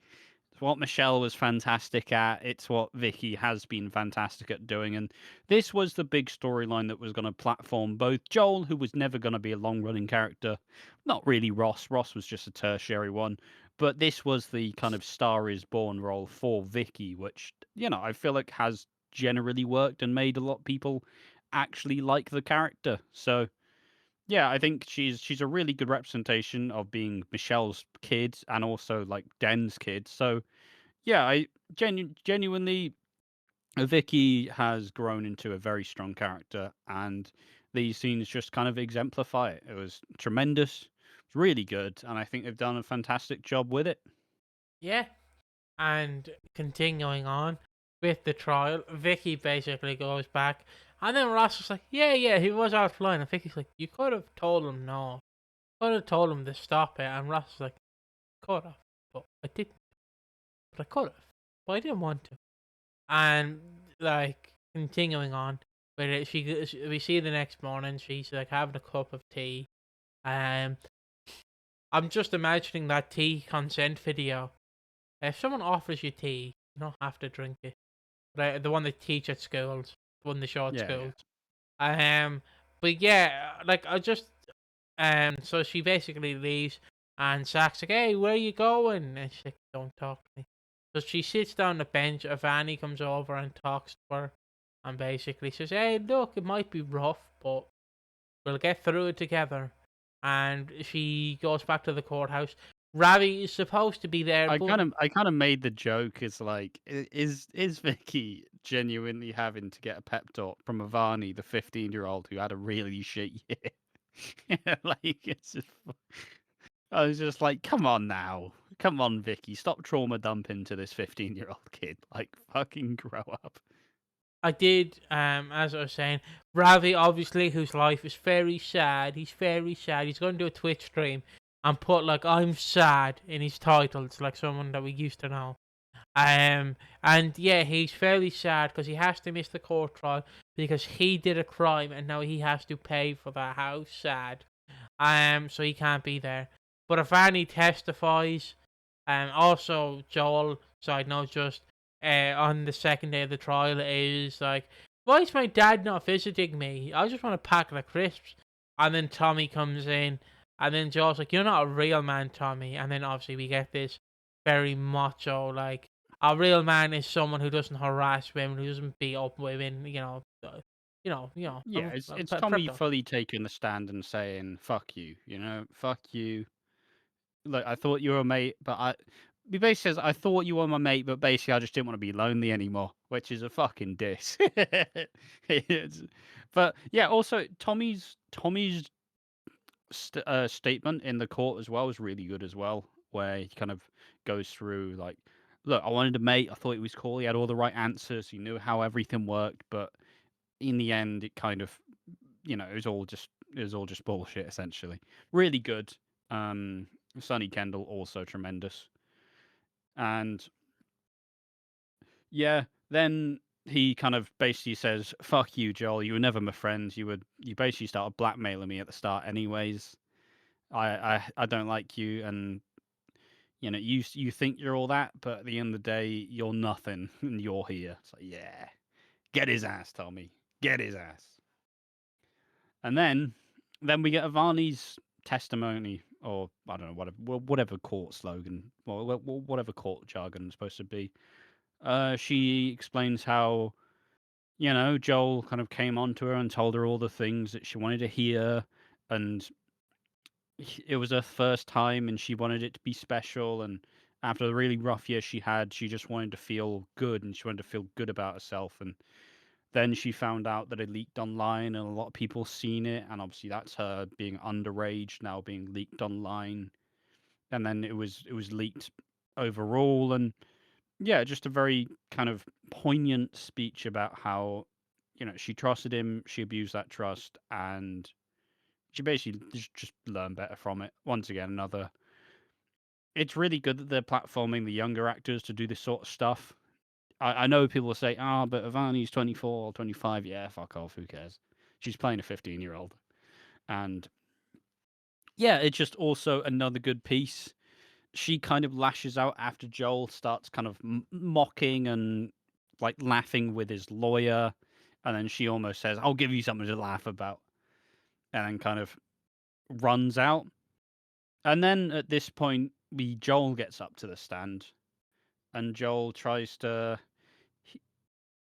It's what Michelle was fantastic at. It's what Vicky has been fantastic at doing. And this was the big storyline that was going to platform both Joel, who was never going to be a long running character, not really Ross. Ross was just a tertiary one. But this was the kind of Star is Born role for Vicky, which, I feel like has generally worked and made a lot of people actually like the character. So yeah, I think she's a really good representation of being Michelle's kid and also like Den's kid. So yeah, I genuinely Vicky has grown into a very strong character, and these scenes just kind of exemplify it. It was tremendous, it was really good, and I think they've done a fantastic job with it. Yeah, and continuing on with the trial, Vicky basically goes back, and then Ross is like, yeah, he was offline, and Vicky's like, you could have told him no, could have told him to stop it, and Ross is like, could have, but I didn't, but I could have, but I didn't want to, and like continuing on with it, we see the next morning, she's like having a cup of tea, um, I'm just imagining that tea consent video. If someone offers you tea, you don't have to drink it. Right, the one they teach at schools, the one they show at Yeah, yeah. schools. Um, but yeah, like I just so she basically leaves, and Zach's like, "Hey, where are you going?" And she's like, "Don't talk to me." So she sits down on the bench. Ivani comes over and talks to her, and basically says, "Hey, look, it might be rough, but we'll get through it together." And she goes back to the courthouse. Ravi is supposed to be there, but I kind of made the joke. It's like, is Vicky genuinely having to get a pep talk from Ivani, the 15-year-old who had a really shit year? Like, it's just, I was just like, come on now, come on, Vicky, stop trauma dumping to this 15-year-old kid. Like, fucking grow up. I did, as I was saying, Ravi, obviously, whose life is very sad. He's very sad. He's going to do a Twitch stream and put, like, I'm sad in his titles, like someone that we used to know. And yeah, he's fairly sad because he has to miss the court trial because he did a crime and now he has to pay for that. How sad. So he can't be there. But if Annie testifies, also Joel, side note, just on the second day of the trial is like, why is my dad not visiting me? I just want a packet of crisps. And then Tommy comes in, and then Joel's like, you're not a real man, Tommy. And then obviously we get this very macho, like, a real man is someone who doesn't harass women, who doesn't beat up women, Yeah, it's Tommy prepped. fully taking the stand and saying, fuck you, fuck you. Look, I thought you were a mate, but he basically says, I thought you were my mate, but basically I just didn't want to be lonely anymore, which is a fucking diss. But yeah, also Tommy's statement in the court as well was really good as well, where he kind of goes through like, look, I wanted a mate, I thought he was cool, he had all the right answers, he knew how everything worked, but in the end, it kind of, it was all just bullshit essentially. Really good. Sonny Kendall also tremendous, and yeah, then he kind of basically says, "Fuck you, Joel. You were never my friends. You basically started blackmailing me at the start, anyways. I don't like you, and you think you're all that, but at the end of the day, you're nothing, and you're here. So yeah, get his ass, Tommy. Get his ass." And then we get Avani's testimony, or I don't know, whatever court slogan, or whatever court jargon it's supposed to be. She explains how, Joel kind of came on to her and told her all the things that she wanted to hear, and it was her first time, and she wanted it to be special. And after the really rough year she had, she just wanted to feel good, and she wanted to feel good about herself. And then she found out that it leaked online, and a lot of people seen it, and obviously that's her being underage now being leaked online. And then it was leaked overall, and yeah, just a very kind of poignant speech about how she trusted him, she abused that trust, and she basically just learned better from it. Once again, another. It's really good that they're platforming the younger actors to do this sort of stuff. I know people will say, but Ivani's 24 or 25. Yeah, fuck off. Who cares? She's playing a 15-year-old. And yeah, it's just also another good piece. She kind of lashes out after Joel starts kind of mocking and like laughing with his lawyer. And then she almost says, I'll give you something to laugh about. And then kind of runs out. And then at this point, Joel gets up to the stand. And Joel tries to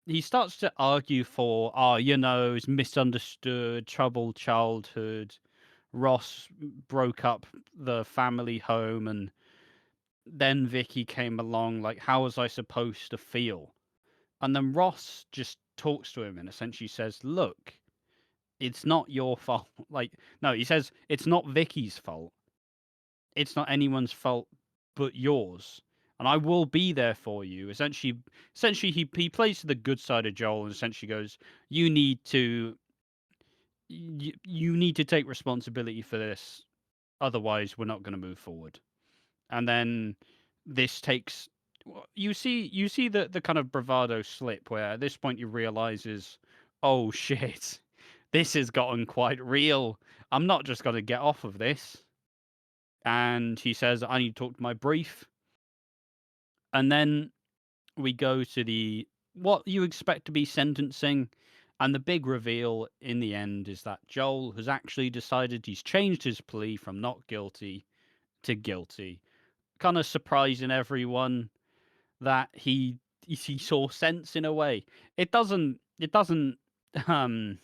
he starts to argue for, he's misunderstood, troubled childhood. Ross broke up the family home, and then Vicky came along. Like, how was I supposed to feel? And then Ross just talks to him and essentially says, "Look, it's not your fault. Like, no, he says it's not Vicky's fault. It's not anyone's fault but yours. And I will be there for you. Essentially, he plays to the good side of Joel and essentially goes, "You need to, you need to take responsibility for this. Otherwise, we're not going to move forward." And then this takes, you see the kind of bravado slip where at this point he realizes, oh shit, this has gotten quite real. I'm not just going to get off of this. And he says, I need to talk to my brief. And then we go to the what you expect to be sentencing. And the big reveal in the end is that Joel has actually decided he's changed his plea from not guilty to guilty, kind of surprising everyone that he saw sense in a way. It doesn't um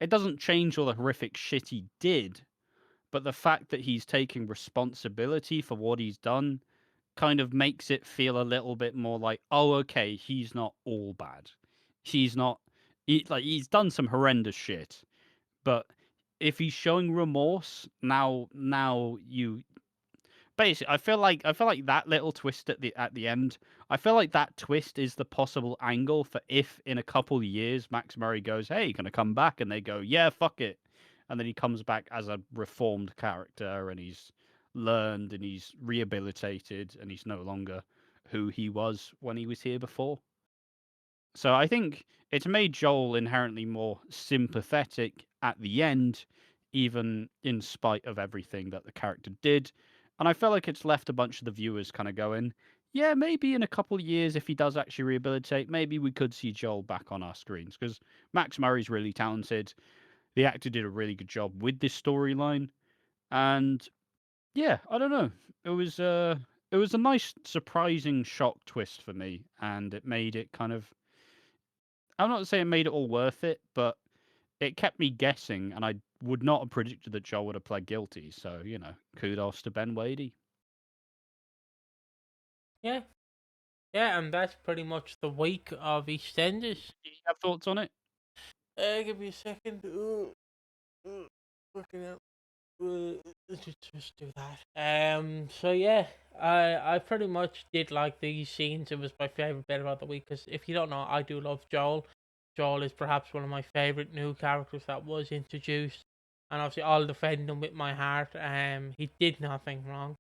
it doesn't change all the horrific shit he did, but the fact that he's taking responsibility for what he's done kind of makes it feel a little bit more like, oh, okay, he's not all bad. He's not he's done some horrendous shit, but if he's showing remorse now you basically, I feel like that little twist at the end. I feel like that twist is the possible angle for if in a couple of years Max Murray goes, "Hey, gonna come back," and they go, "Yeah, fuck it," and then he comes back as a reformed character and he's learned and he's rehabilitated and he's no longer who he was when he was here before. So I think it's made Joel inherently more sympathetic at the end, even in spite of everything that the character did. And I feel like it's left a bunch of the viewers kind of going, yeah, maybe in a couple of years, if he does actually rehabilitate, maybe we could see Joel back on our screens. Because Max Murray's really talented. The actor did a really good job with this storyline. And yeah, I don't know. It was a nice surprising shock twist for me, and it made it kind of, I'm not saying it made it all worth it, but it kept me guessing, and I would not have predicted that Joel would have pled guilty. So, kudos to Ben Wadey. Yeah, yeah, and that's pretty much the week of EastEnders. Do you have thoughts on it? Give me a second. Fucking hell. Just do that. So yeah, I pretty much did like these scenes. It was my favorite bit about the week because if you don't know, I do love Joel. Joel is perhaps one of my favorite new characters that was introduced, and obviously I'll defend him with my heart. He did nothing wrong.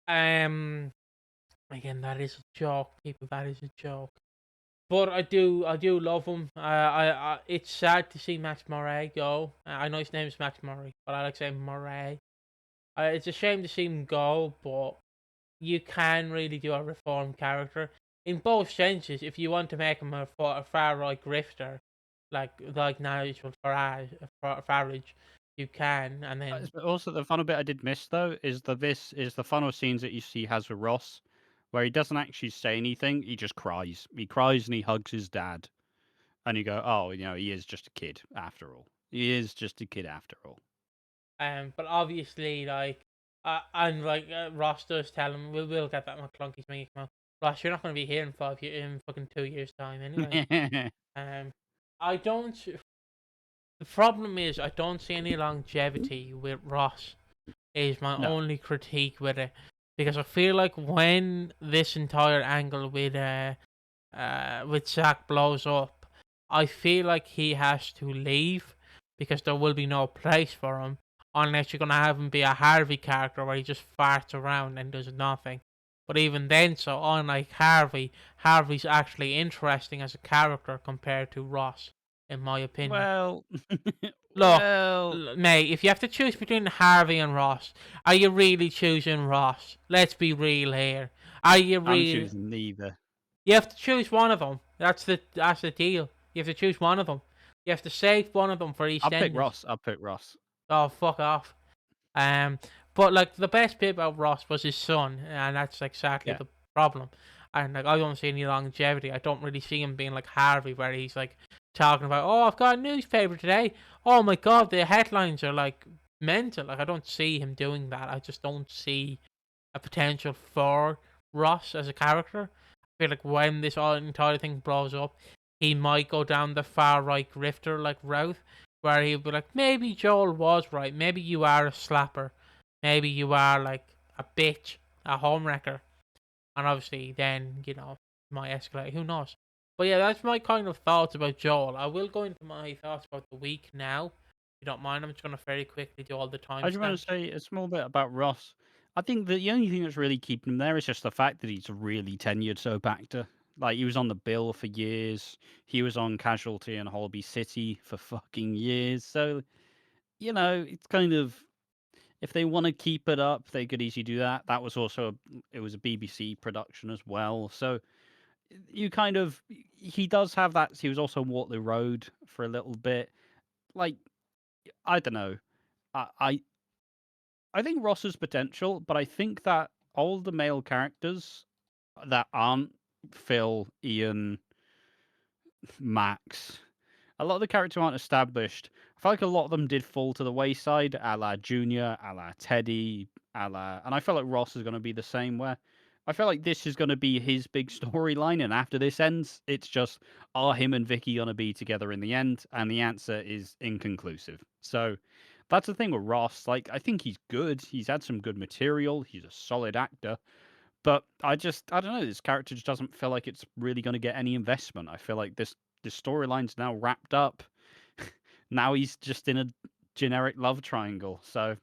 Um, Again, that is a joke, people. That is a joke. But I do love him. It's sad to see Max Murray go. I know his name is Max Murray, but I like saying Murray. It's a shame to see him go, but you can really do a reformed character in both senses. If you want to make him a far right grifter, like Nigel Farage, you can, and then Also, the final bit I did miss though is the final scenes that you see has with Ross, where he doesn't actually say anything. He just cries. He cries and he hugs his dad, and you go, oh, he is just a kid after all. He is just a kid after all. but obviously and Ross does tell him we'll get that McClunky's making come out. Ross, you're not going to be here in in fucking 2 years time anyway. I don't. The problem is I don't see any longevity with Ross. Is my No. only critique with it, because I feel like when this entire angle with Zach blows up, I feel like he has to leave because there will be no place for him unless you're gonna have him be a Harvey character where he just farts around and does nothing. But even then, so unlike Harvey's actually interesting as a character compared to Ross, in my opinion. Well, Look, well, mate, if you have to choose between Harvey and Ross, are you really choosing Ross? Let's be real here. Are you I'm really? choosing neither. You have to choose one of them. That's the deal. You have to choose one of them. You have to save one of them for I'll pick EastEnders. Ross. I'll pick Ross. Oh, fuck off. Um, but like the best bit about Ross was his son, and that's exactly Yeah. the problem. And like I don't see any longevity. I don't really see him being like Harvey, where he's like talking about, oh, I've got a newspaper today. Oh my god, the headlines are like mental. Like I don't see him doing that. I just don't see a potential for Ross as a character. I feel like when this entire thing blows up, he might go down the far right grifter like route, where he'd be like, maybe Joel was right. Maybe you are a slapper. Maybe you are like a bitch, a homewrecker. And obviously, then, might escalate. Who knows? But yeah, that's my kind of thoughts about Joel. I will go into my thoughts about the week now. If you don't mind, I'm just going to very quickly do all the I just want timestamps. to say a small bit about Ross. I think the only thing that's really keeping him there is just the fact that he's a really tenured soap actor. Like, he was on The Bill for years. He was on Casualty and Holby City for fucking years. So, it's kind of, if they want to keep it up, they could easily do that. That was also it was a BBC production as well. So you kind of he does have that. He was also on Waterloo Road for a little bit. Like, I don't know. I I, I think Ross has potential, but I think that all the male characters that aren't Phil, Ian, Max, a lot of the characters aren't established. I feel like a lot of them did fall to the wayside, a la Junior, a la Teddy, and I feel like Ross is going to be the same. Where I feel like this is going to be his big storyline, and after this ends, it's just, are him and Vicky going to be together in the end? And the answer is inconclusive. So that's the thing with Ross. Like, I think he's good. He's had some good material. He's a solid actor. But I don't know. This character just doesn't feel like it's really going to get any investment. I feel like this storyline's now wrapped up. Now he's just in a generic love triangle. So,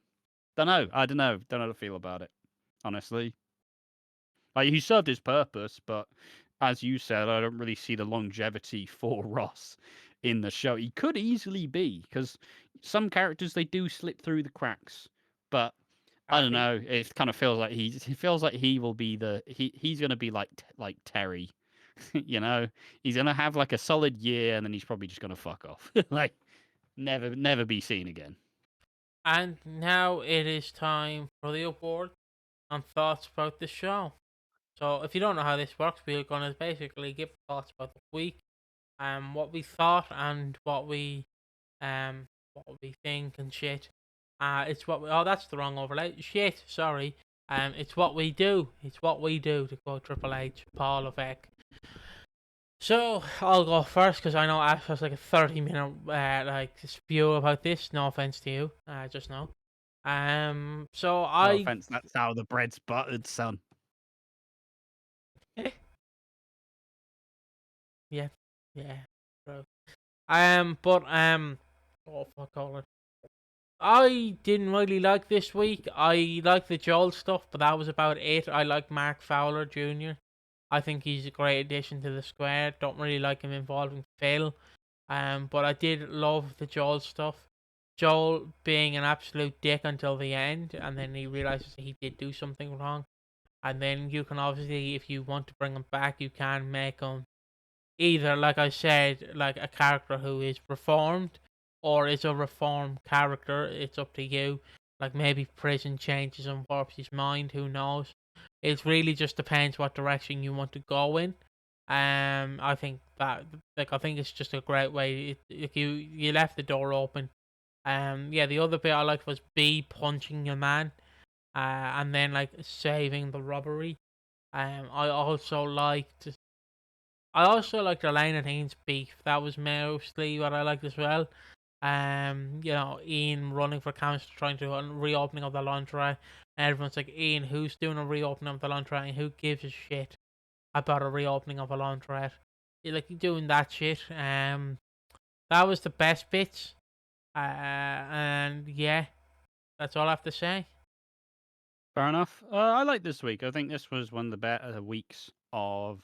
don't know. I don't know. Don't know how to feel about it, honestly. Like, he served his purpose, but as you said, I don't really see the longevity for Ross in the show. He could easily be, because some characters, they do slip through the cracks. But I don't Exactly. know. It kind of feels like he feels like he will be he's gonna be like Terry, He's gonna have like a solid year and then he's probably just gonna fuck off, like never be seen again. And now it is time for the award and thoughts about the show. So if you don't know how this works, we're going to basically give thoughts about the week, what we thought and what we think and shit. It's what we, oh, that's the wrong overlay. Shit, sorry. It's what we do. It's what we do, to quote Triple H, Paul Levesque. So I'll go first because I know Ash has like a 30-minute spew about this. No offense to you, just know. So No I offense, that's how the bread's buttered, son. yeah, yeah, bro. Oh fuck all it. I didn't really like this week. I like the Joel stuff, but that was about it. I like Mark Fowler Jr. I think he's a great addition to the square. Don't really like him involving Phil. But I did love the Joel stuff. Joel being an absolute dick until the end, and then he realizes he did do something wrong. And then you can obviously, if you want to bring him back, you can make him either, like I said, like a character who is reformed or is a reformed character. It's up to you. Like maybe prison changes and warps his mind. Who knows? It really just depends what direction you want to go in. I think that I think it's just a great way. If you left the door open. Yeah. The other bit I liked was B punching a man. And then like saving the robbery. I also liked Elaine and Ian's beef. That was mostly what I liked as well. Ian running for council trying to reopening of the laundry. And everyone's like, Ian, who's doing a reopening of the laundry? And who gives a shit about a reopening of a laundrette? You're like doing that shit. That was the best bits. And yeah, that's all I have to say. Fair enough. I like this week. I think this was one of the better weeks of.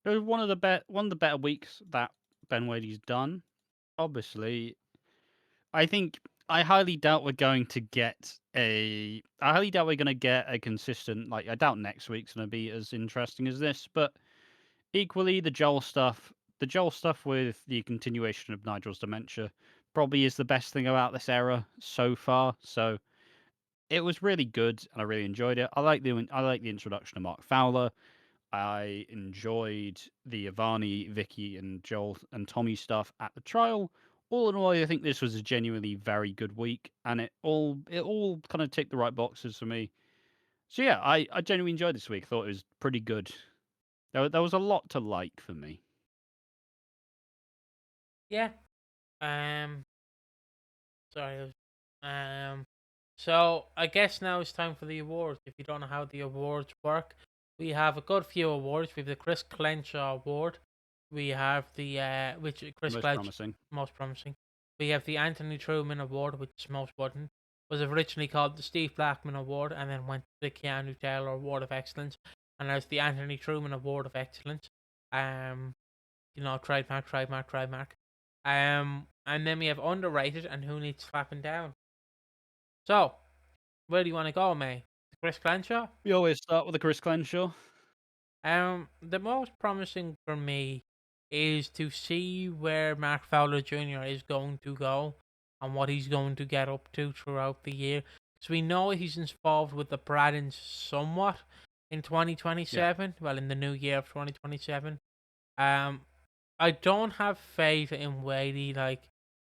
It was one of the better weeks that Ben Wadey's done. Obviously, I think I highly doubt we're going to get a. I highly doubt we're going to get a consistent. Like, I doubt next week's going to be as interesting as this. But equally, the Joel stuff with the continuation of Nigel's dementia, probably is the best thing about this era so far. So it was really good, and I really enjoyed it. I like the introduction of Mark Fowler. I enjoyed the Ivani, Vicky, and Joel and Tommy stuff at the trial. All in all, I think this was a genuinely very good week, and it all kind of ticked the right boxes for me. So yeah, I genuinely enjoyed this week. Thought it was pretty good. There was a lot to like for me. Yeah. Sorry. So I guess now it's time for the awards. If you don't know how the awards work, we have a good few awards. We have the Chris Clenshaw Award. We have the which Chris Most Clench promising. most promising. We have the Anthony Truman Award, which is most wooden. Was originally called the Steve Blackman Award, and then went to the Keanu Taylor Award of Excellence, and there's the Anthony Truman Award of Excellence. Trademark, trademark, trademark. And then we have underrated and who needs slapping down. So, where do you want to go, May? Chris Clenshaw? We always start with the Chris Clenshaw. The most promising for me is to see where Mark Fowler Jr. is going to go and what he's going to get up to throughout the year. So we know he's involved with the Braddens somewhat in 2027. Well, in the new year of 2027. Um, I don't have faith in Wadey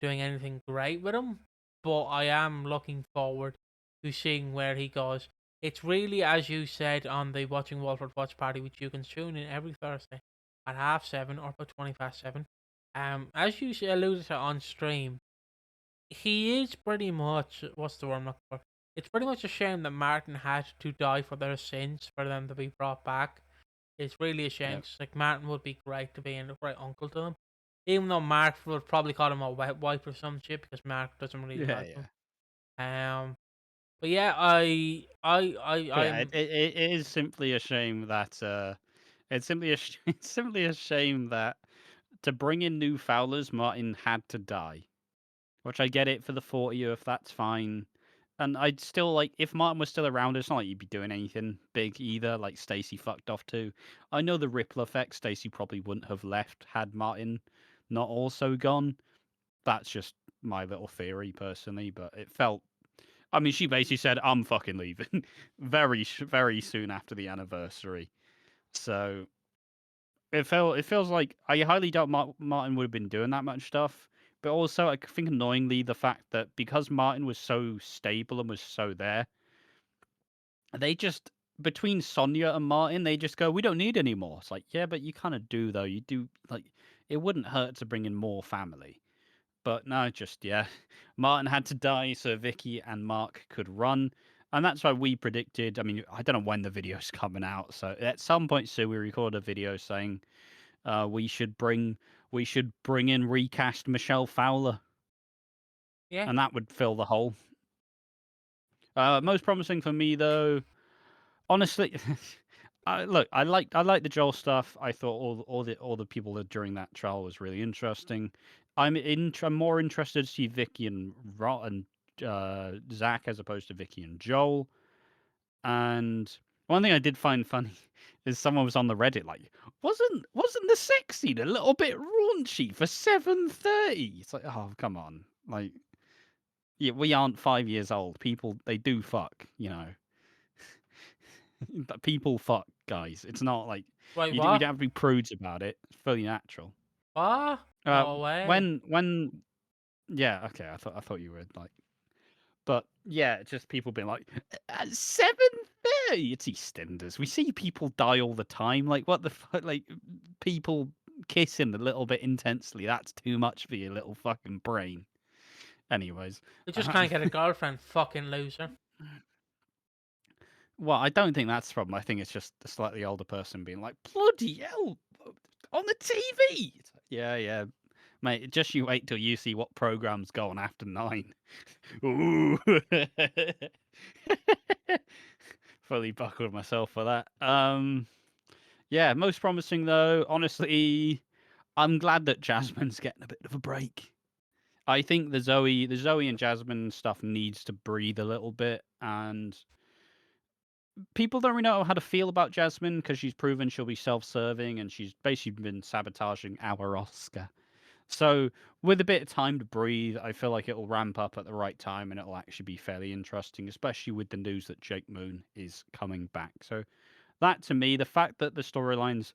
doing anything great with him, but I am looking forward to seeing where he goes. It's really, as you said on the Watching Walford Watch Party, which you can tune in every Thursday at 7:30 or about 7:20. As you alluded to on stream, he is pretty much what's the word I'm looking for? It's pretty much a shame that Martin had to die for their sins for them to be brought back. It's really a shame. Yep. 'Cause, Martin would be great to be a great uncle to them. Even though Mark would probably call him a wet wipe or some shit because Mark doesn't really like him. But yeah, I'm It is simply a shame that it's simply it's simply a shame that to bring in new Fowlers, Martin had to die. Which I get it for the 40th, that's fine. And I'd still like if Martin was still around, it's not like you'd be doing anything big either. Like Stacey fucked off too. I know the ripple effect. Stacey probably wouldn't have left had Martin not also gone. That's just my little theory personally, but it felt. I mean, she basically said, "I'm fucking leaving," very soon after the anniversary. So it feels like I highly doubt Martin would have been doing that much stuff. But also, I think annoyingly, the fact that because Martin was so stable and was so there, they just between Sonia and Martin, they just go, "We don't need any more." It's like, yeah, but you kind of do though. You do like it wouldn't hurt to bring in more family. But no, just yeah, Martin had to die so Vicky and Mark could run. And that's why we predicted. I mean, I don't know when the video's coming out. So at some point soon, we recorded a video saying we should bring in recast Michelle Fowler, yeah. and that would fill the hole. Most promising for me though, honestly, I like the Joel stuff. I thought all the people that during that trial was really interesting. I'm more interested to see Vicky and Zach as opposed to Vicky and Joel. And one thing I did find funny is someone was on the Reddit like, wasn't the sex scene a little bit raunchy for 7:30? It's like, oh come on, like, yeah, we aren't 5 years old. People they do fuck, you know. But people fuck, guys. It's not like Wait, we what? don't have to be prudes about it. It's fully natural. What? No way. When yeah, okay, I thought you would like. But yeah, just people being like, at 7:30, it's EastEnders. We see people die all the time. Like, what the fuck? Like, people kissing a little bit intensely. That's too much for your little fucking brain. Anyways. You just can't get a girlfriend, fucking loser. Well, I don't think that's the problem. I think it's just a slightly older person being like, bloody hell, on the TV. It's like, yeah, mate, just you wait till you see what programs go on after 9. Ooh. Fully buckled myself for that. Yeah, most promising though, honestly, I'm glad that Jasmine's getting a bit of a break. I think the Zoe and Jasmine stuff needs to breathe a little bit, and people don't really know how to feel about Jasmine because she's proven she'll be self-serving and she's basically been sabotaging our Oscar. So with a bit of time to breathe, I feel like it'll ramp up at the right time and it'll actually be fairly interesting, especially with the news that Jake Moon is coming back. So that to me, the fact that the storyline's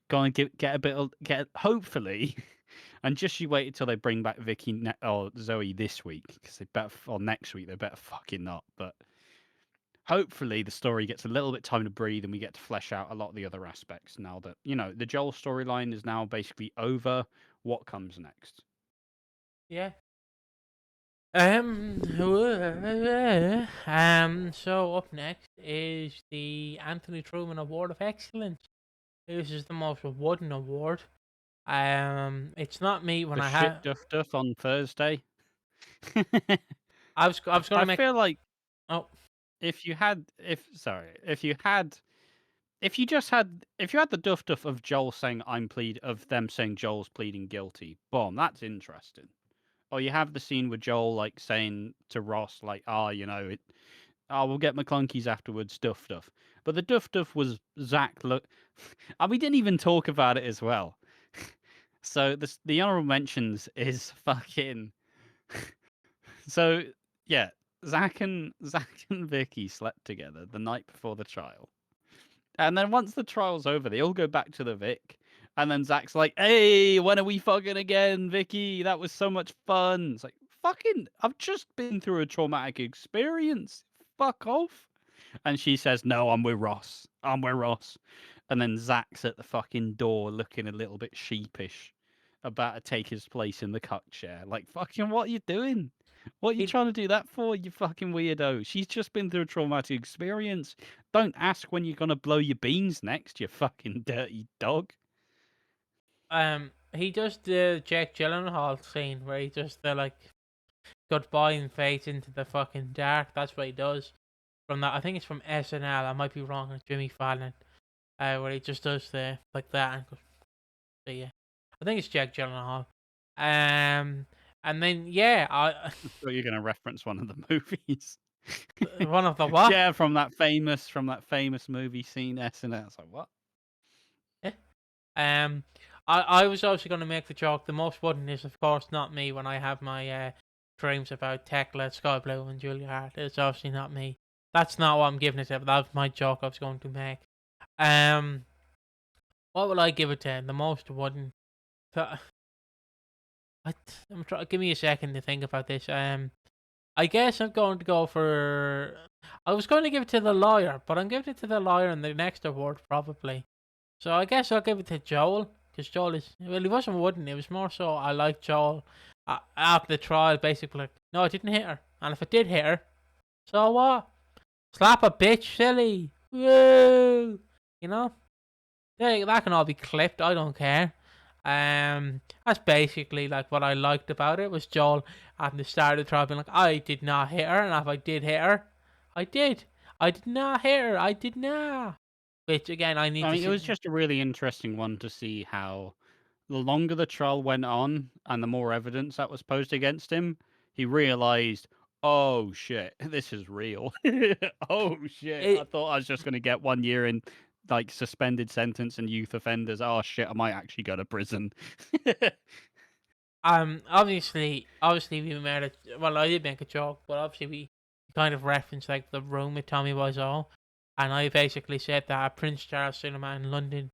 going to get a bit of, get hopefully, and just you wait until they bring back Vicky or Zoe this week because they better or next week they better fucking not. But hopefully the story gets a little bit time to breathe and we get to flesh out a lot of the other aspects now that the Joel storyline is now basically over. What comes next? Yeah. So up next is the Anthony Truman Award of Excellence. This is the most wooden award. It's not me when The I shit have. duff on Thursday. I was gonna I make. feel like Oh, if you had, if you had the duff of Joel saying of them saying Joel's pleading guilty, boom, that's interesting. Or you have the scene with Joel like saying to Ross like, we'll get McClunky's afterwards, duff. But the duff was Zach look, and we didn't even talk about it as well. So the honorable mentions is fucking. So yeah, Zach and Vicky slept together the night before the trial. And then once the trial's over, they all go back to the Vic. And then Zach's like, "Hey, when are we fucking again, Vicky? That was so much fun." It's like, fucking, I've just been through a traumatic experience. Fuck off. And she says, "No, I'm with Ross. I'm with Ross." And then Zach's at the fucking door looking a little bit sheepish about to take his place in the cuck chair. Like, fucking, what are you doing? What are you he trying to do that for, you fucking weirdo? She's just been through a traumatic experience. Don't ask when you're going to blow your beans next, you fucking dirty dog. he does the Jake Gyllenhaal scene where he just like goodbye and fades into the fucking dark. That's what he does. From that, I think it's from SNL. I might be wrong. It's Jimmy Fallon, where he just does the like that and goes, "See ya." I think it's Jake Gyllenhaal. And then yeah, I thought you were going to reference one of the movies. one of the what? Yeah, from that famous movie scene, SNL. It's like, what? Eh? Um, I was also going to make the joke. The most wooden is, of course, not me when I have my dreams about Tekla, Sky Blue, and Julia Hart. It's obviously not me. That's not what I'm giving it to. But that was my joke I was going to make. Um, what will I give it to? The most wooden. Th- I'm trying. Give me a second to think about this. I guess I'm going to go for. I was going to give it to the lawyer, but I'm giving it to the lawyer in the next award probably. So I guess I'll give it to Joel because Joel is well. He wasn't wooden. It was more so I like Joel after the trial. Basically, like, no, I didn't hit her, and if I did hit her, so what? Slap a bitch, silly. Woo! You know, that can all be clipped. I don't care. That's basically like what I liked about it was Joel at the start of the trial being like, I did not hit her, and if I did hit her, I did. I did not hit her. I did not. Which again, I need I to mean, it see. was just a really interesting one to see how the longer the trial went on and the more evidence that was posed against him, he realized, oh shit, this is real. Oh shit, I It thought I was just going to get 1 year in like suspended sentence and youth offenders. Oh shit, I might actually go to prison. obviously we made it. Well, I did make a joke, but obviously we kind of referenced like the room with Tommy Wiseau, and I basically said that at Prince Charles Cinema in London,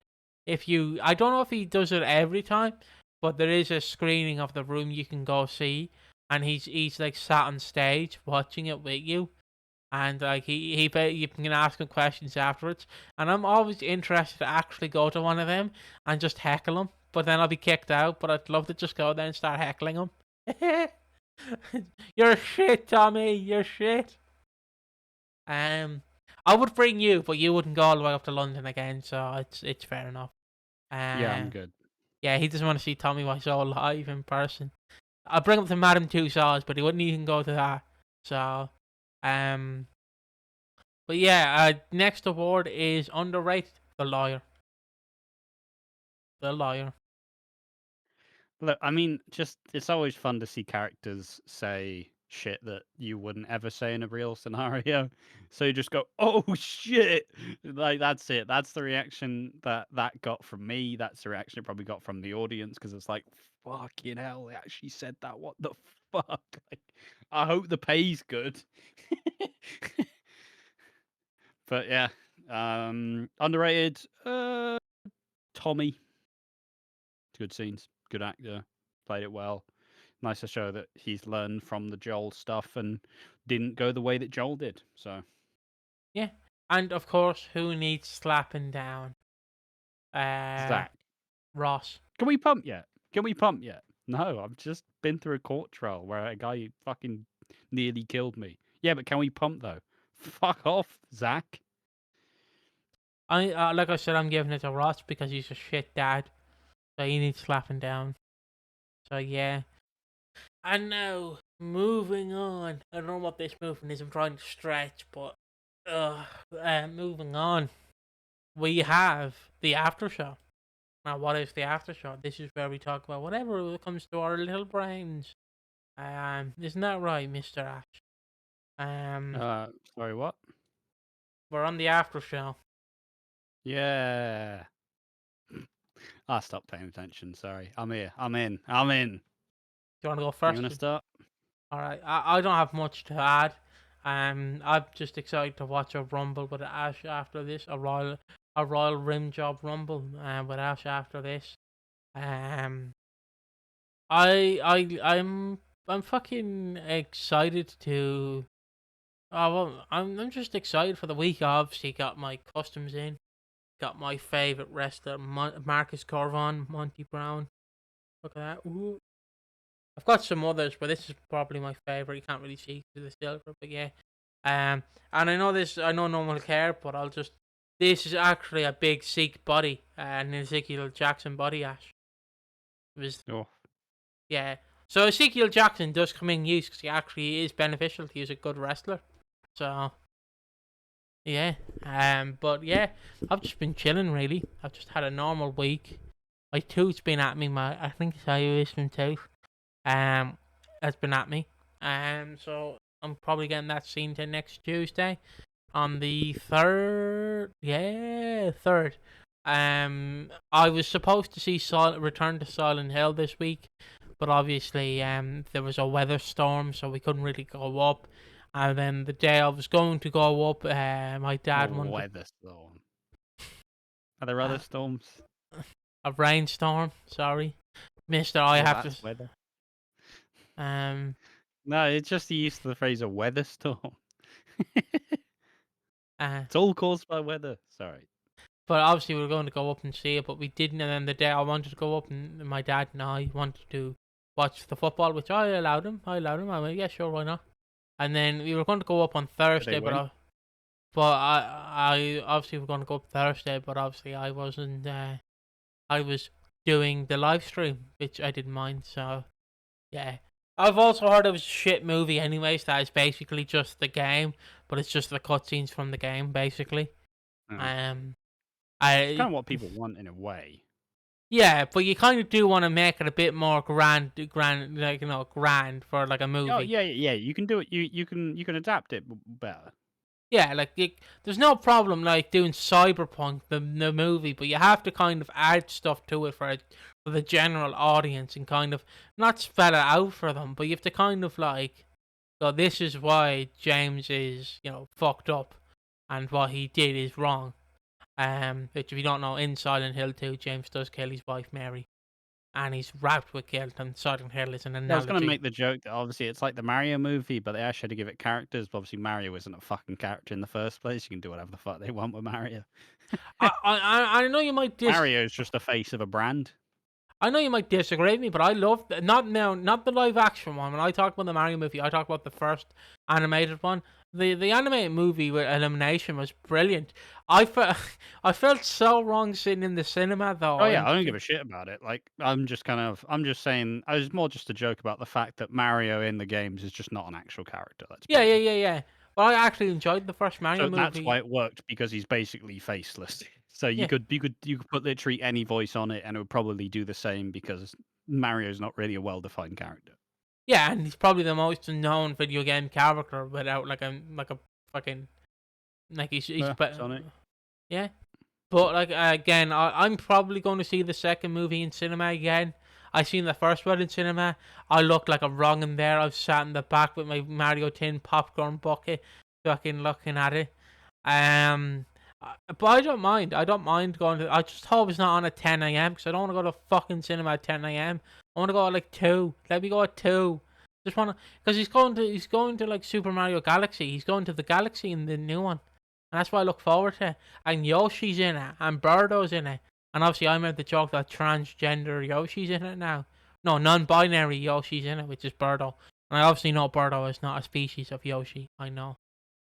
I don't know if he does it every time, but there is a screening of the room you can go see, and he's like sat on stage watching it with you, and like you can ask him questions afterwards, and I'm always interested to actually go to one of them and just heckle him, but then I'll be kicked out. But I'd love to just go there and start heckling him. You're shit, Tommy. You're shit. Um, I would bring you, but you wouldn't go all the way up to London again, so it's fair enough. Yeah, I'm Uh, good. yeah, he doesn't want to see Tommy Wiseau live in person. I'll bring him to Madame Tussauds, but he wouldn't even go to that. So, um, but yeah, next award is underrated. The lawyer. The lawyer. Look, I mean, just it's always fun to see characters say shit that you wouldn't ever say in a real scenario. So you just go, "Oh shit!" Like that's it. That's the reaction that got from me. That's the reaction it probably got from the audience because it's like, "Fucking hell!" They actually said that. What the fuck? Like, I hope the pay's good. But yeah, underrated. Tommy, good scenes, good actor, played it well. Nice to show that he's learned from the Joel stuff and didn't go the way that Joel did. So Yeah. And of course, who needs slapping down? Uh, Zach, Ross. can we pump yet? Can we pump yet? No, I've just been through a court trial where a guy fucking nearly killed me. Yeah, but can we pump though? Fuck off, Zach. Like I said, I'm giving it to Ross because he's a shit dad, so he needs slapping down. So yeah. And now moving on. I don't know what this movement is. I'm trying to stretch, but moving on. We have the after show. Now, what is the after show? This is where we talk about whatever comes to our little brains. Isn't that right, Mr. Ash? Sorry, what? We're on the after show. Yeah. I stopped paying attention. Sorry. I'm here. I'm in. Do you want to go first? You want to start? All right. I don't have much to add. I'm just excited to watch a rumble with Ash after this. A royal rim job rumble with Ash after this. I'm fucking excited to. Oh well, I'm just excited for the week. I obviously got my customs in. Got my favorite wrestler, Marcus Corvon, Monty Brown. Look at that. Ooh. I've got some others, but this is probably my favorite. You can't really see the silver, but yeah. And I know no one will care, but this is actually a big Sikh body, an Ezekiel Jackson body, Ash. It was, yeah. So Ezekiel Jackson does come in use because he actually is beneficial to use a good wrestler. So, yeah. But yeah, I've just been chilling really. I've just had a normal week. My tooth's been at me. I think it's my tooth. Has been at me. So I'm probably getting that seen to next Tuesday, on the 3rd. Yeah, 3rd. I was supposed to see Return to Silent Hill this week, but obviously there was a weather storm, so we couldn't really go up. And then the day I was going to go up, my dad wanted weather storm. Are there other storms? A rainstorm. Sorry, Mister. I have to. Weather. No, it's just the use of the phrase a weather storm. It's all caused by weather. Sorry. But obviously we were going to go up and see it, but we didn't. And then the day I wanted to go up, and my dad and I wanted to watch the football, which I allowed him. I went, yeah, sure, why not? And then we were going to go up on Thursday, but I obviously were going to go up Thursday, but obviously I wasn't. I was doing the live stream, which I didn't mind. So yeah, I've also heard it was a shit movie. Anyways, that is basically just the game, but it's just the cutscenes from the game, basically. It's kind of what people want in a way. Yeah, but you kind of do want to make it a bit more grand, like grand for like a movie. Oh yeah. You can do it. You can adapt it better. Yeah, like there's no problem like doing Cyberpunk the movie, but you have to kind of add stuff to it for the general audience and kind of not spell it out for them, but you have to kind of like, so this is why James is fucked up, and what he did is wrong. Which if you don't know, in Silent Hill 2, James does kill his wife Mary, and he's wrapped with guilt, and Silent Hill is an analogy. I was going to make the joke that obviously it's like the Mario movie, but they actually had to give it characters, but obviously Mario isn't a fucking character in the first place. You can do whatever the fuck they want with Mario. I know you might Mario's just a face of a brand. I know you might disagree with me, but I love not the live action one. When I talk about the Mario movie, I talk about the first animated one. The animated movie with Illumination was brilliant. I felt so wrong sitting in the cinema though. Oh yeah, I don't give a shit about it. Like I'm just saying, I was more just a joke about the fact that Mario in the games is just not an actual character. Yeah. But I actually enjoyed the first Mario movie. That's why it worked, because he's basically faceless. So you could put literally any voice on it, and it would probably do the same, because Mario's not really a well-defined character. Yeah, and he's probably the most known video game character without like a fucking he's Sonic. Yeah, but like again, I'm probably going to see the second movie in cinema again. I seen the first one in cinema. I looked like I'm wrong in there. I was sat in the back with my Mario tin popcorn bucket, fucking looking at it. But I don't mind. I don't mind going to. I just hope it's not on at 10 a.m. because I don't want to go to fucking cinema at 10 a.m. I want to go at like 2. Let me go at 2. Just want to, because he's going to like Super Mario Galaxy. He's going to the Galaxy in the new one, and that's what I look forward to. And Yoshi's in it, and Birdo's in it, and obviously I made the joke that transgender Yoshi's in it now. No, non-binary Yoshi's in it, which is Birdo. And And I obviously know Birdo is not a species of Yoshi. I know.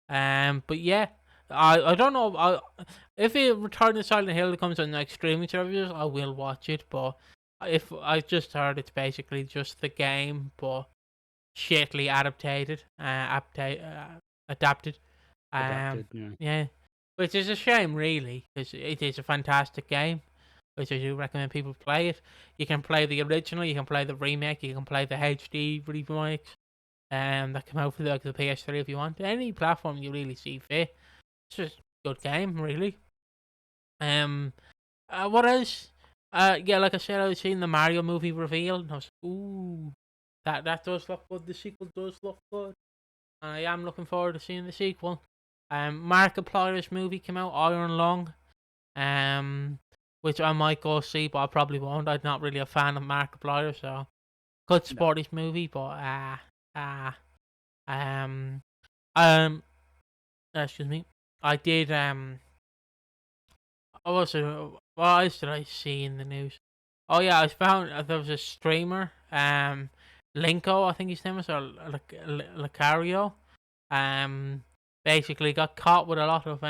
But yeah, I don't know. If it Return to Silent Hill comes on like streaming services, I will watch it. But if I just heard it's basically just the game, but shittily adapted. Adapted, yeah. Yeah, which is a shame, really, because it is a fantastic game. Which I do recommend people play it. You can play the original, you can play the remake, you can play the HD remakes. That come out for the PS3 if you want. Any platform you really see fit. It's just a good game, really. Um, what else? Yeah, like I said, I was seeing the Mario movie reveal, and I was like, ooh, that does look good. The sequel does look good. And I am looking forward to seeing the sequel. Markiplier's movie came out, Iron Lung. Which I might go see, but I probably won't. I'm not really a fan of Markiplier, so good No. sporty movie, but um, um, excuse me. I did what else did I see in the news? Oh yeah, I found there was a streamer, Linko, I think his name is, or Lucario, um, basically got caught with a lot of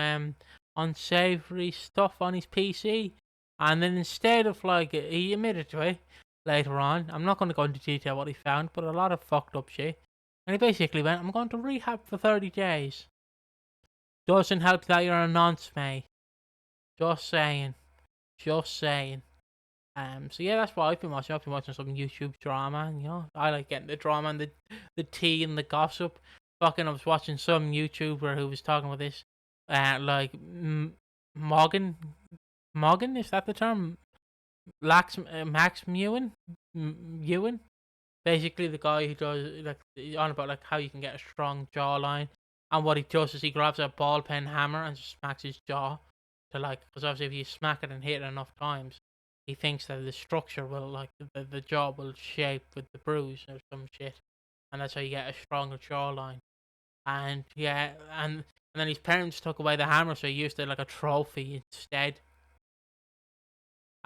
unsavory stuff on his PC, and then instead of like he admitted to it later on. I'm not going to go into detail what he found, but a lot of fucked up shit. And he basically went, "I'm going to rehab for 30 days." Doesn't help that you're a nonce, mate. Just saying. Just saying. So yeah, that's what I've been watching. I've been watching some YouTube drama, and I like getting the drama and the tea and the gossip. Fucking, I was watching some YouTuber who was talking about this, like Morgan, is that the term? Max Ewan, basically the guy who does like on about like how you can get a strong jawline, and what he does is he grabs a ball pen hammer and just smacks his jaw to like, because obviously if you smack it and hit it enough times, he thinks that the structure will like the jaw will shape with the bruise or some shit, and that's how you get a stronger jawline. And yeah, and then his parents took away the hammer, so he used it like a trophy instead.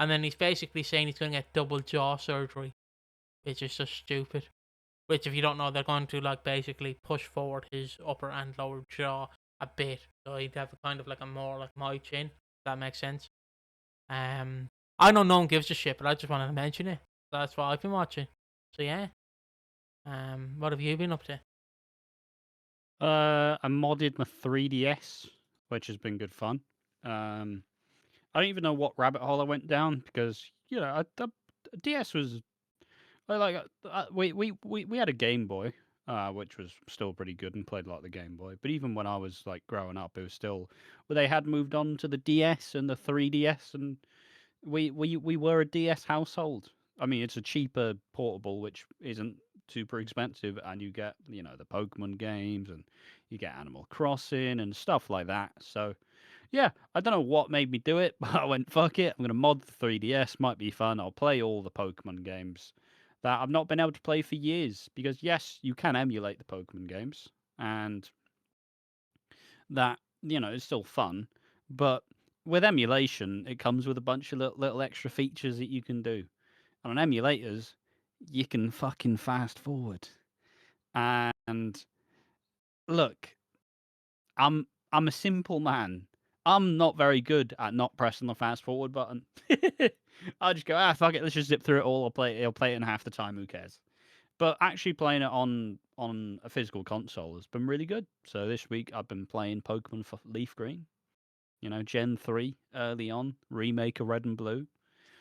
And then he's basically saying he's going to get double jaw surgery, which is just stupid. Which, if you don't know, they're going to like basically push forward his upper and lower jaw a bit, so he'd have a kind of like a more like my chin. If that makes sense. I know no one gives a shit, but I just wanted to mention it. That's what I've been watching. So yeah. What have you been up to? I modded my 3DS, which has been good fun. I don't even know what rabbit hole I went down because the DS was we had a Game Boy, which was still pretty good and played a lot of the Game Boy. But even when I was like growing up, it was still they had moved on to the DS and the 3DS, and we were a DS household. I mean, it's a cheaper portable, which isn't super expensive, and you get the Pokemon games and you get Animal Crossing and stuff like that. So yeah, I don't know what made me do it, but I went, fuck it. I'm going to mod the 3DS. Might be fun. I'll play all the Pokemon games that I've not been able to play for years. Because, yes, you can emulate the Pokemon games, and that, is still fun. But with emulation, it comes with a bunch of little extra features that you can do. And on emulators, you can fucking fast forward. And look, I'm a simple man. I'm not very good at not pressing the fast forward button. I'll just go, fuck it, let's just zip through it all. I'll play it in half the time, who cares? But actually playing it on a physical console has been really good. So this week I've been playing Pokemon for Leaf Green, Gen 3 early on, remake of Red and Blue.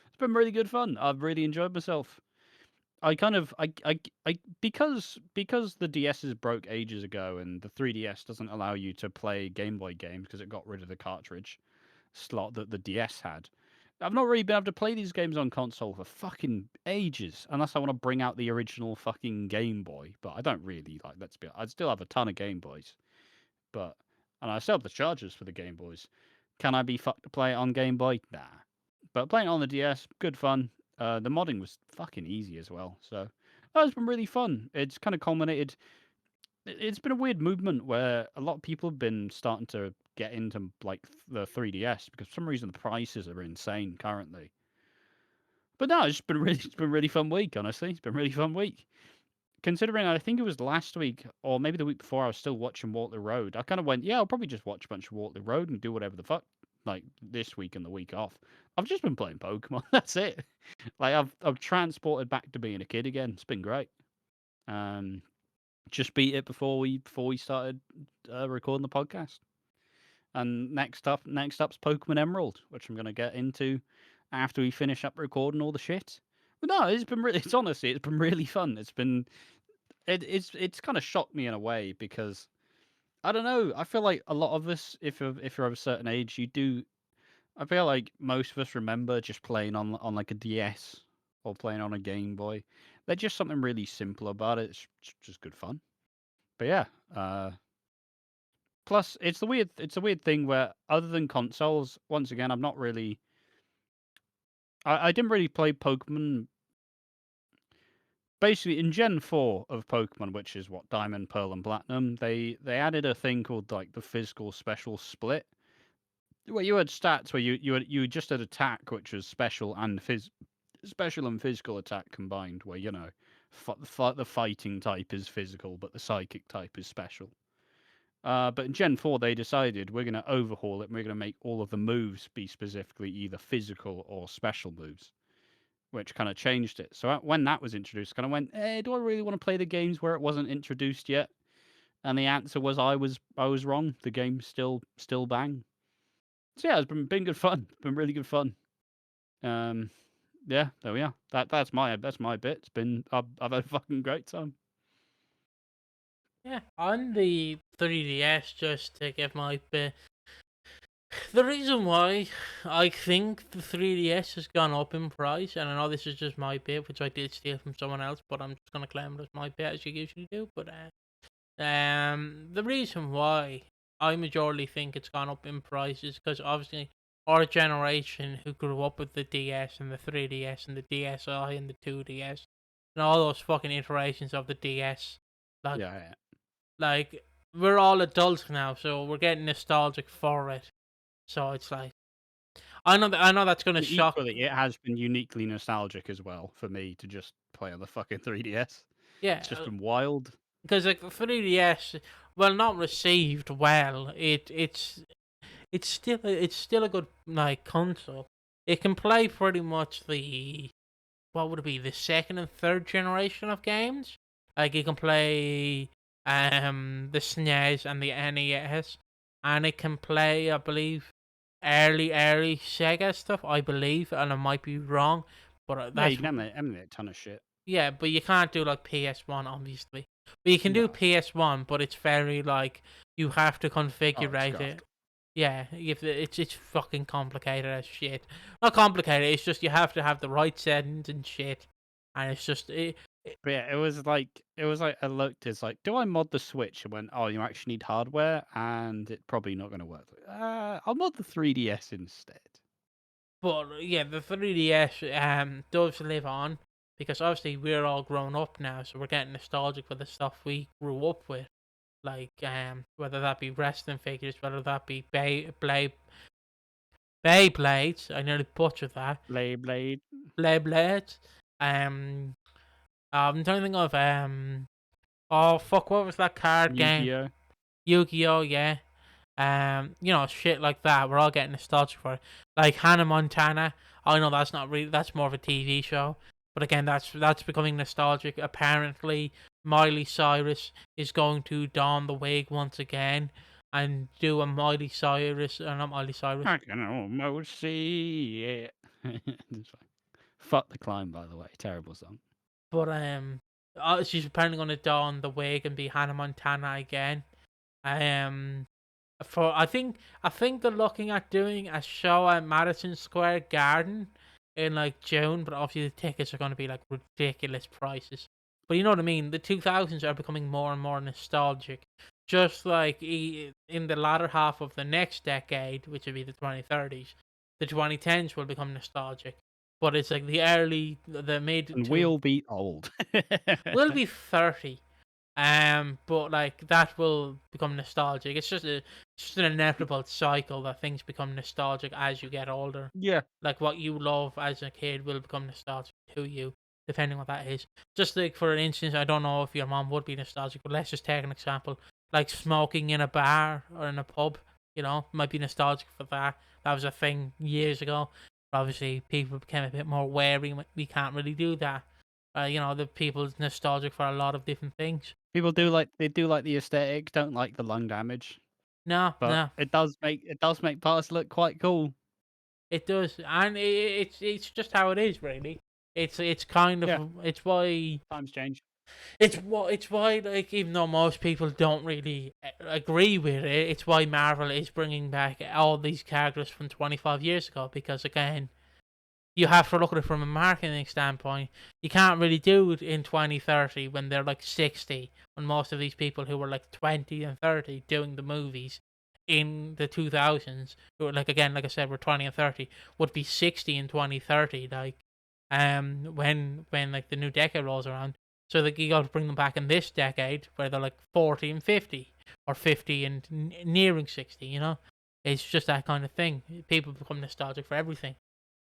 It's been really good fun. I've really enjoyed myself. I kind of I because the DSs broke ages ago and the 3DS doesn't allow you to play Game Boy games because it got rid of the cartridge slot that the DS had. I've not really been able to play these games on console for fucking ages unless I want to bring out the original fucking Game Boy, but I don't really like. I still have a ton of Game Boys, but and I still have the chargers for the Game Boys. Can I be fucked to play it on Game Boy? Nah. But playing it on the DS, good fun. The modding was fucking easy as well. So it's been really fun. It's kind of culminated. It's been a weird movement where a lot of people have been starting to get into like the 3DS because for some reason the prices are insane currently. But no, it's been really fun week. Honestly, it's been a really fun week. considering I think it was last week or maybe the week before, I was still watching Waterloo Road. I kind of went, yeah, I'll probably just watch a bunch of Waterloo Road and do whatever the fuck, like this week and the week off. I've just been playing Pokemon. That's it. Like I've transported back to being a kid again. It's been great. Um, just beat it before we started recording the podcast. And next up's Pokemon Emerald, which I'm gonna get into after we finish up recording all the shit. But no, it's been really. It's honestly, it's been really fun. It's kind of shocked me in a way because I don't know. I feel like a lot of us, if you're of a certain age, you do. I feel like most of us remember just playing on like a DS or playing on a Game Boy. There's just something really simple about it. It's just good fun. But yeah, plus it's a weird thing where other than consoles, once again, I'm not really. I didn't really play Pokemon. Basically, in Gen 4 of Pokemon, which is what Diamond, Pearl, and Platinum, they added a thing called like the physical special split, where you had stats where you just had attack, which was special and physical attack combined, where the fighting type is physical, but the psychic type is special. But in Gen 4, they decided we're going to overhaul it and we're going to make all of the moves be specifically either physical or special moves, which kind of changed it. So when that was introduced, kind of went, do I really want to play the games where it wasn't introduced yet? And the answer was I was wrong. The game's still bang. So yeah, it's been good fun. Been really good fun. Um, yeah, there we are. That's my bit. I've had a fucking great time. Yeah, on the 3DS, just to give my bit. The reason why I think the 3DS has gone up in price, and I know this is just my bit, which I did steal from someone else, but I'm just gonna claim it as my bit as you usually do. But the reason why I majorly think it's gone up in price is because obviously our generation who grew up with the DS and the 3DS and the DSi and the 2DS and all those fucking iterations of the DS, like Yeah. like we're all adults now, so we're getting nostalgic for it. So it's like I know that's gonna But shock. equally, it has been uniquely nostalgic as well for me to just play on the fucking 3DS. Yeah, It's just been wild. because like the 3DS, well, not received well. It's still a good like console. It can play pretty much the what would it be, the second and third generation of games. Like you can play the SNES and the NES, and it can play, I believe, early Sega stuff. I believe, and I might be wrong, but Yeah, you that's can emulate a ton of shit. yeah. But you can't do like PS1, obviously. But you can do No. PS1, but it's very like you have to Oh, it's configure it. scuffed. Yeah, it's fucking complicated as shit. Not complicated. It's just you have to have the right settings and shit, and it's just But yeah, it was like I looked. It's like, do I mod the Switch? And went, oh, you actually need hardware, and it's probably not going to work. I'll mod the 3DS instead. But yeah, the 3DS does live on because obviously we're all grown up now, so we're getting nostalgic for the stuff we grew up with, like whether that be wrestling figures, whether that be Beyblades. I nearly butchered that. Blade, Beyblades. I'm trying to think of oh fuck, what was that card game? Yu-Gi-Oh. Yu-Gi-Oh, yeah. Shit like that. We're all getting nostalgic for it. Like Hannah Montana. I know that's not really. That's more of a TV show. But again, that's becoming nostalgic. Apparently, Miley Cyrus is going to don the wig once again and do a Miley Cyrus, not Miley Cyrus. I can almost see it. It's fine. Fuck the climb, by the way. Terrible song. But she's apparently going to don the wig and be Hannah Montana again. Um, for I think they're looking at doing a show at Madison Square Garden in like June, but obviously the tickets are going to be like ridiculous prices. But you know what I mean. The 2000s are becoming more and more nostalgic, just like in the latter half of the next decade, which would be the 2030s. The 2010s will become nostalgic, but it's like the mid And to we'll be old. we'll be 30. But like that will become nostalgic. It's just an inevitable cycle that things become nostalgic as you get older. Yeah. Like what you love as a kid will become nostalgic to you. depending what that is. Just like for an instance, I don't know if your mom would be nostalgic, but let's just take an example, like smoking in a bar or in a pub. Might be nostalgic for that. That was a thing years ago. But obviously, people became a bit more wary. We can't really do that. The people's nostalgic for a lot of different things. People do like the aesthetic, don't like the lung damage, No, but no, it does make parts look quite cool. it does, and it's just how it is, really. It's kind Yeah, of it's why times change. it's why like even though most people don't really agree with it, it's why Marvel is bringing back all these characters from 25 years ago because again, you have to look at it from a marketing standpoint. You can't really do it in 2030 when they're like 60, when most of these people who were like 20 and 30 doing the movies in the 2000s, who were like, again, like I said, were 20 and 30, would be 60 in 2030, like, when like the new decade rolls around. So like you got to bring them back in this decade where they're like 40 and 50, or 50 and nearing 60. It's just that kind of thing. People become nostalgic for everything.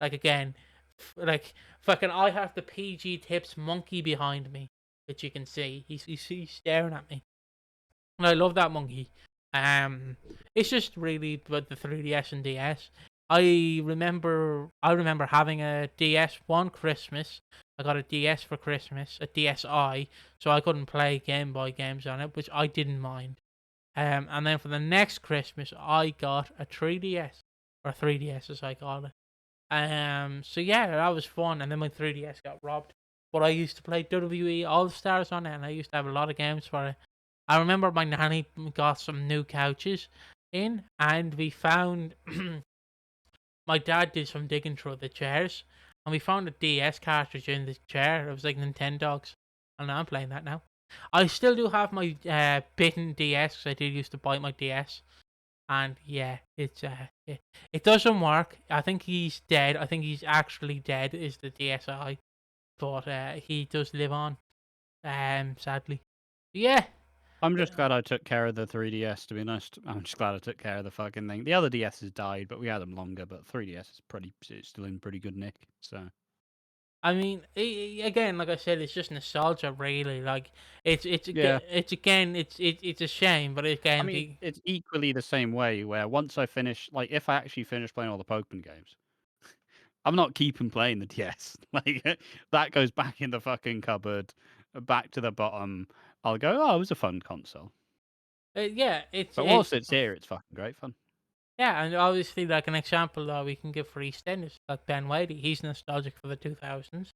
Like again, like fucking, I have the PG Tips monkey behind me, which you can see. He's staring at me, and I love that monkey. It's just really about the 3DS and DS. I remember having a DS one Christmas. I got a DS for Christmas, a DSi, so I couldn't play Game Boy games on it, which I didn't mind. And then for the next Christmas, I got a 3DS, or 3DS as I call it. So yeah, that was fun. And then my 3DS got robbed. But I used to play WWE All Stars on it, and I used to have a lot of games for it. I remember my nanny got some new couches in, and we found my dad did some digging through the chairs, and we found a DS cartridge in the chair. It was like Nintendogs, and I'm playing that now. I still do have my bitten DS because I did used to bite my DS. And yeah, it doesn't work. I think he's dead. I think he's actually dead. Is the DSi, but he does live on. Sadly, yeah. I'm just glad I took care of the 3DS, to be honest. I'm just glad I took care of the fucking thing. The other DS has died, but we had them longer. But 3DS is it's still in pretty good nick. So I mean, again, like I said, it's just nostalgia, really. Like yeah, it's a shame, but I again, mean it's equally the same way. Where once I finish, like if I actually finish playing all the Pokemon games, I'm not keeping playing the DS. Like that goes back in the fucking cupboard, back to the bottom. I'll go. Oh, it was a fun console. yeah, it's But it's whilst it's here, it's fucking great fun. yeah, and obviously, like an example that we can give for EastEnders, like Ben Whiteley, he's nostalgic for the 2000s.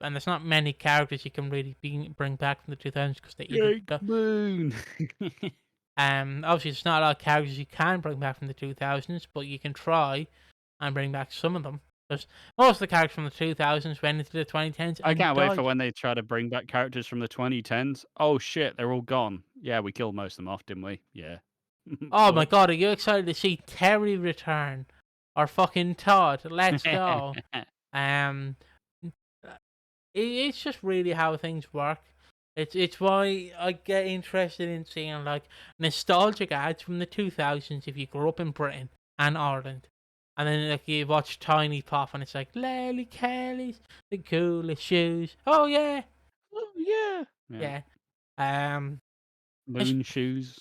And there's not many characters you can really bring back from the 2000s because they either Jake Moon. obviously there's not a lot of characters you can bring back from the 2000s, but you can try and bring back some of them. Because most of the characters from the 2000s went into the 2010s I and can't wait for died. when they try to bring back characters from the 2010s. Oh shit, they're all gone. Yeah, we killed most of them off, didn't we? Yeah. Oh my But god, are you excited to see Terry return? Or fucking Todd? Let's go. Um, it's just really how things work. It's why I get interested in seeing like nostalgic ads from the 2000s if you grew up in Britain and Ireland, and then like you watch Tiny Pop and it's like Lely Kelly's the coolest shoes. Oh yeah, oh, yeah. Yeah. yeah. Um, it's Moon shoes.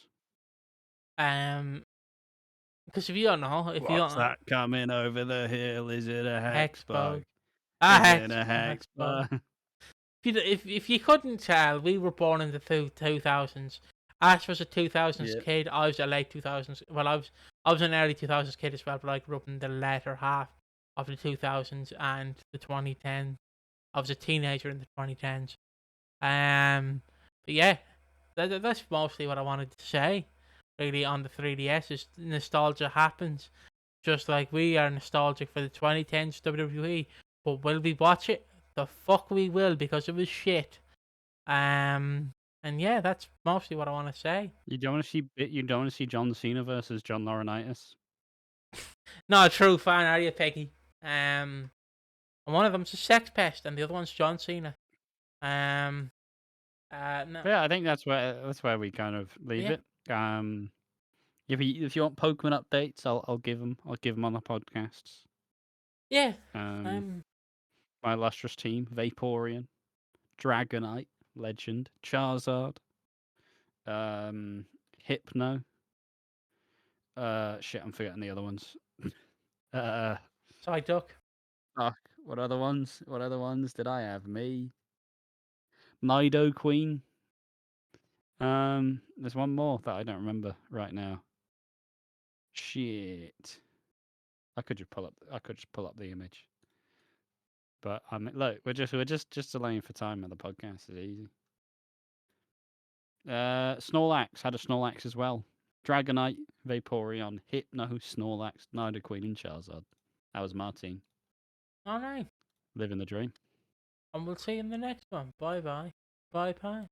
because if you don't know, if you What's don't that coming over the hill? Is it a hex Expo, bug? Is it Hex a hex Expo. bug? If you couldn't tell, we were born in the 2000s. Ash was a 2000s Yeah. kid. I was a late 2000s. Well, I was an early 2000s kid as well, but I grew up in the latter half of the 2000s and the 2010s. I was a teenager in the 2010s. But yeah, that's mostly what I wanted to say. Really, on the 3DS, is nostalgia happens. Just like we are nostalgic for the 2010s WWE, but will we watch it? The fuck we will, because it was shit. And yeah, that's mostly what I want to say. You don't want to see John Cena versus John Laurinaitis? Not a true fan, are you, Peggy? And one of them's a sex pest, and the other one's John Cena. Um, no, Yeah, I think that's where we kind of leave yeah, it. If you want Pokemon updates, I'll give them. I'll give them on the podcasts. yeah. Um, Um, My illustrious team: Vaporeon, Dragonite, Legend, Charizard, Hypno. Shit, I'm forgetting the other ones. Psyduck. Fuck. What other ones? What other ones did I have? Me, Nido Queen. There's one more that I don't remember right now. Shit. I could just pull up the image. But I mean, look, we're just delaying for time on the podcast. It's easy. Snorlax, had a Snorlax as well. Dragonite, Vaporeon, Hypno, Snorlax, Nidoqueen, and Charizard. That was my team. All right. Living the dream. And we'll see you in the next one. Bye bye. Bye bye.